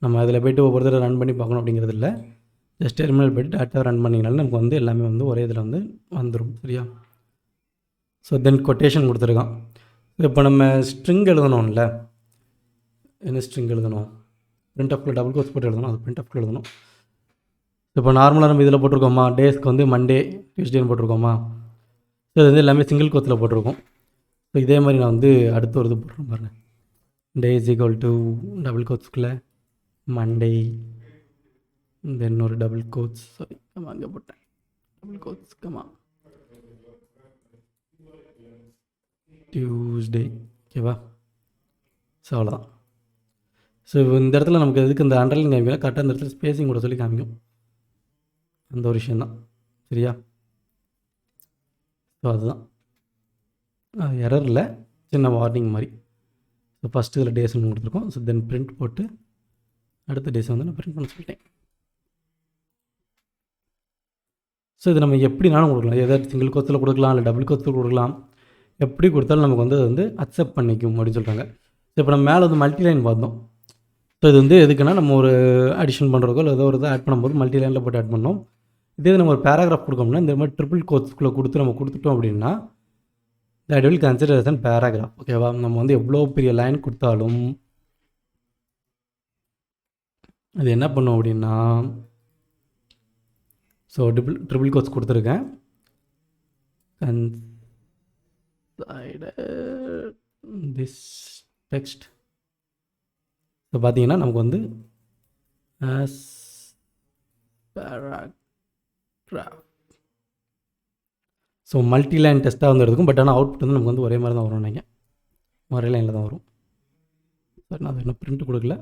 நம்ம அதில் போய்ட்டு ஒவ்வொரு தடவை ரன் பண்ணி பார்க்கணும் அப்படிங்கிறது இல்லை. ஜஸ்ட் டெர்மினல் போய்ட்டு டேட்டா ரன் பண்ணிங்கனாலும் நமக்கு வந்து எல்லாமே வந்து ஒரே இதில் வந்து வந்துடும். சரியா? ஸோ தென் கொட்டேஷன் கொடுத்துருக்கான். இப்போ நம்ம ஸ்ட்ரிங் எழுதணும்ல, என்ன ஸ்ட்ரிங் எழுதணும்? பிரிண்ட் ஆஃப்ல டபுள் கோட்ஸ் போட்டு எழுதணும், அது பிரிண்ட் ஆஃப்ல எழுதணும். இப்போ நார்மலாக நம்ம இதில் போட்டிருக்கோமா, டேஸ்க்கு வந்து மண்டே டியூஸ்டேன்னு போட்டிருக்கோமா, ஸோ இது வந்து எல்லாமே சிங்கிள் கோத்தில் போட்டிருக்கோம். ஸோ இதே மாதிரி நான் வந்து அடுத்த ஒரு இது போடுறேன் பாருங்கள். Day is equal to double கோட்ஸ்குள்ளே மண்டே, தென் ஒரு டபுள் கோட்ஸ், சாரி அங்கே போட்டேன் டபுள் கோட்ஸ் கமா டியூஸ்டே. ஓகேவா? ஸோ அவ்வளோதான். ஸோ இந்த இடத்துல நமக்கு எதுக்கு இந்த அண்டர்லைன் காமிக்கல, கரெக்டாக இந்த இடத்துல ஸ்பேஸிங் கூட சொல்லி காமிக்கும், அந்த ஒரு விஷயந்தான். சரியா? ஸோ அதுதான் அது எரர் இல்லை, சின்ன வார்னிங் மாதிரி. ஸோ ஃபஸ்ட்டு இதில் டேஸ் ஒன்று கொடுத்துருக்கோம். ஸோ தென் பிரிண்ட் போட்டு அடுத்த டேஸை வந்து நான் பிரிண்ட் பண்ண சொல்லிட்டேன். ஸோ இது நம்ம எப்படினாலும் கொடுக்கலாம், எதாவது சிங்கிள் கோத்தில் கொடுக்கலாம், இல்லை டபுள் கோத்தில் கொடுக்கலாம், எப்படி கொடுத்தாலும் நமக்கு வந்து அது வந்து அக்செப்ட் பண்ணிக்கும் அப்படின்னு சொல்கிறாங்க. ஸோ இப்போ நம்ம மேலே வந்து மல்டி லைன் பார்த்தோம். ஸோ இது வந்து எதுக்குன்னா நம்ம ஒரு அடிஷன் பண்ணுறதோ இல்லை ஏதோ ஒரு இதை ஆட் பண்ணும்போது மல்டி லைனில் போட்டு ஆட் பண்ணோம். இதே நம்ம ஒரு பேராகிராஃப் கொடுக்கோம்னா இந்த மாதிரி ட்ரிபிள் கோட்ஸ்குள்ளே கொடுத்து நம்ம கொடுத்துட்டோம் அப்படின்னா that will consider as an paragraph. ஓகேவா? நம்ம வந்து எவ்வளோ பெரிய லைன் கொடுத்தாலும் அது என்ன பண்ணும் அப்படின்னா, ஸோ ட்ரிபிள் கோட்ஸ் கொடுத்துருக்கேன், திஸ் டெக்ஸ்ட். ஸோ பார்த்தீங்கன்னா நமக்கு வந்து as paragraph. So multi line டெஸ்ட்டாக வந்து இருக்கும். பட் ஆனால் அவுட்புட் வந்து நமக்கு வந்து ஒரே மாதிரி தான் வரும், நீங்கள் ஒரே லைனில் தான் வரும். சார் நான் இன்னும் பிரிண்ட்டு கொடுக்கல.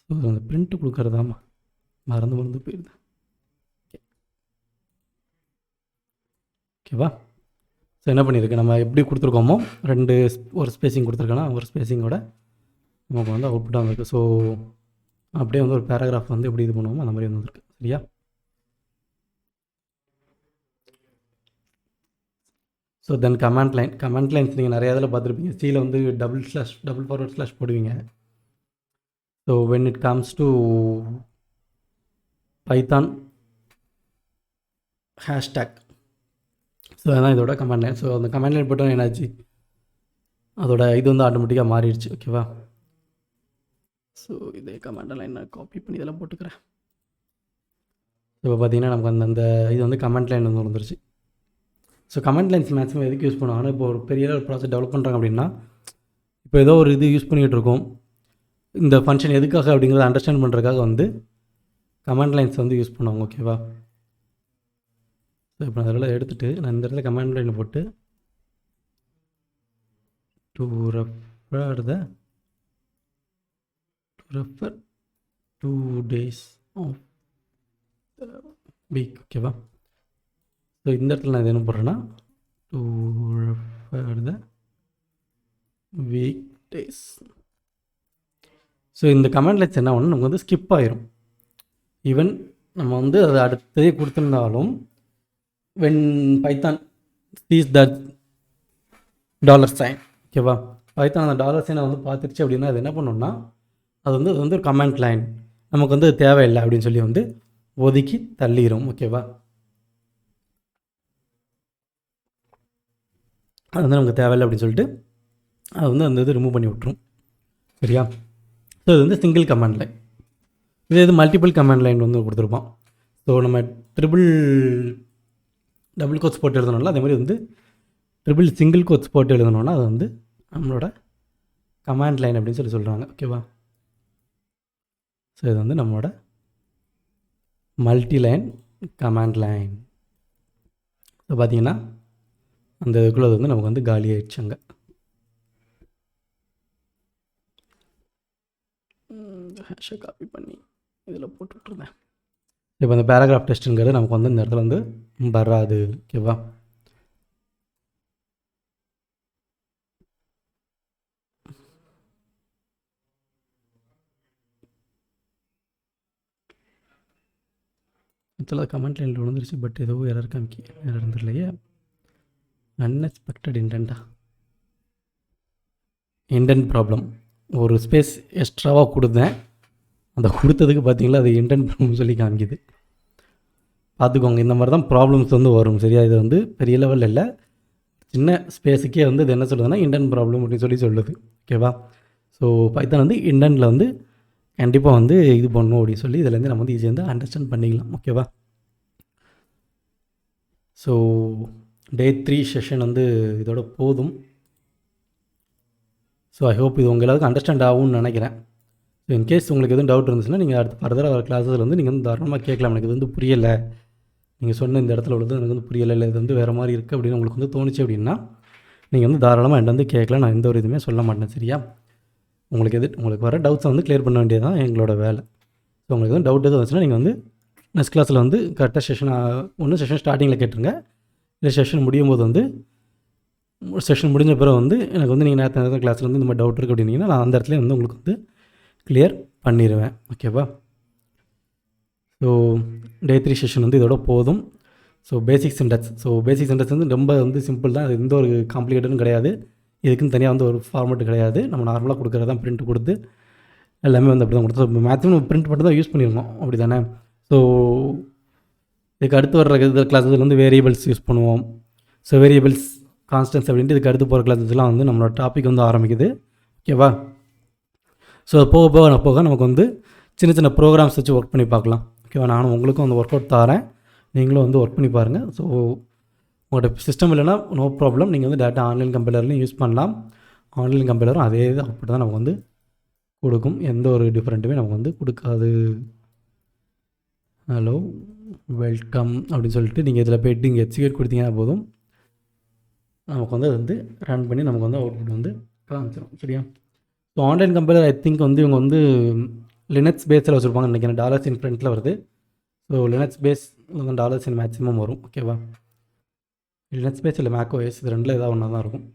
ஸோ அந்த பிரிண்ட்டு கொடுக்குறதாமா மறந்து போயிடுது. ஓகேவா? ஸோ என்ன பண்ணியிருக்கு, நம்ம எப்படி கொடுத்துருக்கோமோ ஒரு ஸ்பேஸிங் கொடுத்துருக்கோன்னா ஒரு ஸ்பேஸிங்கோட நமக்கு வந்து அவுட்புட்டாக வந்திருக்கு. ஸோ அப்படியே வந்து ஒரு பேராகிராஃப் வந்து எப்படி இது பண்ணுவோமோ அந்த மாதிரி வந்துருக்கு. சரியா? ஸோ தென் கமாண்ட் லைன்ஸ் நீங்கள் நிறையா இதில் பார்த்துருப்பீங்க. சியில் வந்து டபுள் ஃபார்வர்ட் ஸ்லாஷ் போடுவீங்க. So when it comes to Python hashtag, so அதுதான் இதோட கமாண்ட் லைன். ஸோ அந்த கமாண்ட் லைன் போட்டோம் என்னாச்சு, அதோட இது வந்து ஆட்டோமேட்டிக்காக மாறிடுச்சு. ஓகேவா? ஸோ இதே கமாண்ட் லைன் நான் காப்பி பண்ணி இதெல்லாம் போட்டுக்கிறேன். இப்போ பார்த்தீங்கன்னா நமக்கு அந்த இது வந்து கமாண்ட் லைன் வந்து வந்துருச்சு. ஸோ கமாண்ட் லைன்ஸ் மேக்ஸிமம் எதுக்கு யூஸ் பண்ணுவாங்கன்னா, இப்போ ஒரு பெரிய ஒரு ப்ராசஸ் டெவலப் பண்ணுறாங்க அப்படின்னா, இப்போ ஏதோ ஒரு இது யூஸ் பண்ணிகிட்டு இருக்கோம், இந்த ஃபங்க்ஷன் எதுக்காக அப்படிங்கிறத அண்டர்ஸ்டாண்ட் பண்ணுறதுக்காக வந்து கமாண்ட் லைன்ஸ் வந்து யூஸ் பண்ணுவாங்க. ஓகேவா? ஸோ இப்போ நான் அதெல்லாம் எடுத்துகிட்டு நான் இந்த இடத்துல கமாண்ட் லைன் போட்டு to refer 2 days of week. ஓகேவா? ஸோ இந்த இடத்துல நான் இது என்ன போடுறேன்னா to refer the week days. So இந்த கமாண்ட் லைன்ஸ் என்ன ஒன்று நமக்கு வந்து ஸ்கிப் ஆயிரும். ஈவன் நம்ம வந்து அதை அடுத்ததே கொடுத்துருந்தாலும் வென் பைத்தான் சீஸ் தட் $, ஓகேவா? பைத்தான் அந்த $சைனை வந்து பார்த்துருச்சு அப்படின்னா அது என்ன பண்ணணும்னா அது வந்து ஒரு கமாண்ட் லைன் நமக்கு வந்து தேவையில்லை அப்படின்னு சொல்லி வந்து ஒதுக்கி தள்ளிடும். ஓகேவா? அது வந்து நமக்கு தேவையில்லை அப்படின்னு சொல்லிட்டு அது வந்து அந்த இது ரிமூவ் பண்ணி விட்டுரும். சரியா? ஸோ இது வந்து சிங்கிள் கமாண்ட் லைன். இது மல்டிபிள் கமாண்ட் லைன் வந்து கொடுத்துருப்போம். ஸோ நம்ம டபுள் கோட்ஸ் போட்டு எழுதணும்ல, அதே மாதிரி வந்து சிங்கிள் கோட்ஸ் போட்டு எழுதணும்னா அது வந்து நம்மளோட கமாண்ட் லைன் அப்படின்னு சொல்லி சொல்கிறாங்க. ஓகேவா? ஸோ இது வந்து நம்மளோட multi line command line. So பார்த்தீங்கன்னா அந்த இதுக்குள்ளே வந்து நமக்கு வந்து காலி ஆயிடுச்சு. அங்கே ஹேஷை காப்பி பண்ணி இதில் போட்டுட்ருந்தேன். இப்போ இந்த பேராகிராஃப் டெஸ்ட்டுங்கிறது நமக்கு வந்து இந்த இடத்துல வந்து வராது. ஓகேவா? ஆக்சுவலாக கமெண்ட் லைனில் விழுந்துருச்சு, பட் ஏதோ எரர் காமிக்கி எரர் இருந்துடலையே. Unexpected indent problem. ஒரு ஸ்பேஸ் எக்ஸ்ட்ராவாக கொடுத்தேன், அந்த கொடுத்ததுக்கு பார்த்தீங்களா அது இண்டென்ட் ப்ராப்ளம் சொல்லி காமிக்குது. பார்த்துக்கோங்க, இந்த மாதிரி தான் ப்ராப்ளம்ஸ் வந்து வரும். சரியா? இது வந்து பெரிய லெவலில் இல்லை, சின்ன ஸ்பேஸுக்கே வந்து இது என்ன சொல்லுதுன்னா இண்டென்ட் ப்ராப்ளம் அப்படின்னு சொல்லி சொல்லுது. ஓகேவா? ஸோ பைத்தான் வந்து இண்டென்ட்டில் வந்து கண்டிப்பாக வந்து இது பண்ணணும் அப்படின்னு சொல்லி இதுலேருந்து நம்ம வந்து ஈஸியாக வந்து அண்டர்ஸ்டாண்ட் பண்ணிக்கலாம். ஓகேவா? ஸோ டே 3 செஷன் வந்து இதோட போதும். ஸோ ஐ ஹோப் இது உங்கள் எல்லாத்துக்கும் அண்டர்ஸ்டாண்ட் ஆகும்னு நினைக்கிறேன். ஸோ இன்கேஸ் உங்களுக்கு எதுவும் டவுட் இருந்துச்சுன்னா நீங்கள் அடுத்து ஃபர்தராக வர கிளாஸில் வந்து நீங்கள் வந்து தாராளமாக கேட்கலாம். எனக்கு இது வந்து புரியலை, நீங்கள் சொன்ன இந்த இடத்துல உள்ளது எனக்கு வந்து புரியலை, இல்லை இது வந்து வேறு மாதிரி இருக்குது அப்படின்னு உங்களுக்கு வந்து தோணுச்சு அப்படின்னா நீங்கள் வந்து தாராளமாக என்கிட்ட வந்து கேட்கலாம். நான் எந்த ஒரு இதுவுமே சொல்ல மாட்டேன். சரியா? உங்களுக்கு வர டவுட்ஸை வந்து கிளியர் பண்ண வேண்டியது தான் எங்களோட வேலை. ஸோ உங்களுக்கு எதுவும் டவுட் எதுவும் வந்துச்சுன்னா நீங்கள் வந்து நெக்ஸ்ட் கிளாஸில் வந்து கரெக்டாக செஷன் ஸ்டார்டிங்கில் கேட்டுருங்க. இல்லை செஷன் முடியும் போது வந்து செஷன் முடிஞ்ச பிறகு வந்து எனக்கு வந்து நீங்கள் நேரத்தை கிளாஸில் வந்து இந்த மாதிரி டவுட் இருக்குது அப்படின்னீங்கன்னா நான் அந்த இடத்துல வந்து உங்களுக்கு வந்து கிளியர் பண்ணிடுவேன். ஓகேவா? ஸோ டே 3 செஷன் வந்து இதோட போதும். ஸோ பேசிக் சின்டெக்ஸ் வந்து ரொம்ப வந்து சிம்பிள் தான், அது எந்த ஒரு காம்ப்ளிகேட்டடும் கிடையாது. இதுக்குன்னு தனியாக வந்து ஒரு ஃபார்மெட்டு கிடையாது. நம்ம நார்மலாக கொடுக்குறது தான், பிரிண்ட் கொடுத்து எல்லாமே வந்து அப்படி தான் கொடுத்து மேக்ஸிமம் நம்ம பிரிண்ட் மட்டும் தான் யூஸ் பண்ணியிருக்கோம். அப்படி தானே? ஸோ இதுக்கு அடுத்து வர்ற கிளாஸஸில் வந்து வேரியபிள்ஸ் யூஸ் பண்ணுவோம். ஸோ வேரியபிள்ஸ், கான்ஸ்டன்ஸ் அப்படின்ட்டு இதுக்கு அடுத்து போகிற கிளாஸஸ்லாம் வந்து நம்மளோட டாபிக் வந்து ஆரம்பிக்குது. ஓகேவா? ஸோ போக போக நமக்கு வந்து சின்ன சின்ன ப்ரோக்ராம்ஸ் வச்சு ஒர்க் பண்ணி பார்க்கலாம். ஓகேவா? நானும் உங்களுக்கும் வந்து ஒர்க் அவுட் தரேன், நீங்களும் வந்து ஒர்க் பண்ணி பாருங்கள். ஸோ உங்களோட சிஸ்டம் இல்லைனா நோ ப்ராப்ளம், நீங்கள் வந்து டேரெக்டாக ஆன்லைன் கம்பைலர்லையும் யூஸ் பண்ணலாம். ஆன்லைன் கம்பைலரும் அதே இது அப்படி தான் நமக்கு வந்து கொடுக்கும், எந்த ஒரு டிஃப்ரெண்ட்டுமே நமக்கு வந்து கொடுக்காது. ஹலோ வெல்கம் அப்படின்னு சொல்லிட்டு நீங்கள் இதில் போய்ட்டு இங்கே எக்ஸிக்யூட் கொடுத்தீங்கன்னா போதும், நமக்கு வந்து அது வந்து ரன் பண்ணி நமக்கு வந்து அவுட்புட் வந்து காமிச்சிடும். சரியா? So online compiler I think வந்து இவங்க வந்து லினக்ஸ் பேஸில் வச்சுருப்பாங்க நினைக்கிறேன். $in ஃப்ரண்ட்டில் வருது. So Linux base $in maximum வரும். ஓகேவா? லினக்ஸ் பேஸ் இல்லை macOS, இது ரெண்டில் ஏதாவது ஒன்றா தான் இருக்கும்.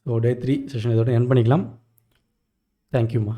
ஸோ டே 3 செஷன் இதோட எண்ட் பண்ணிக்கலாம். தேங்க்யூம்மா.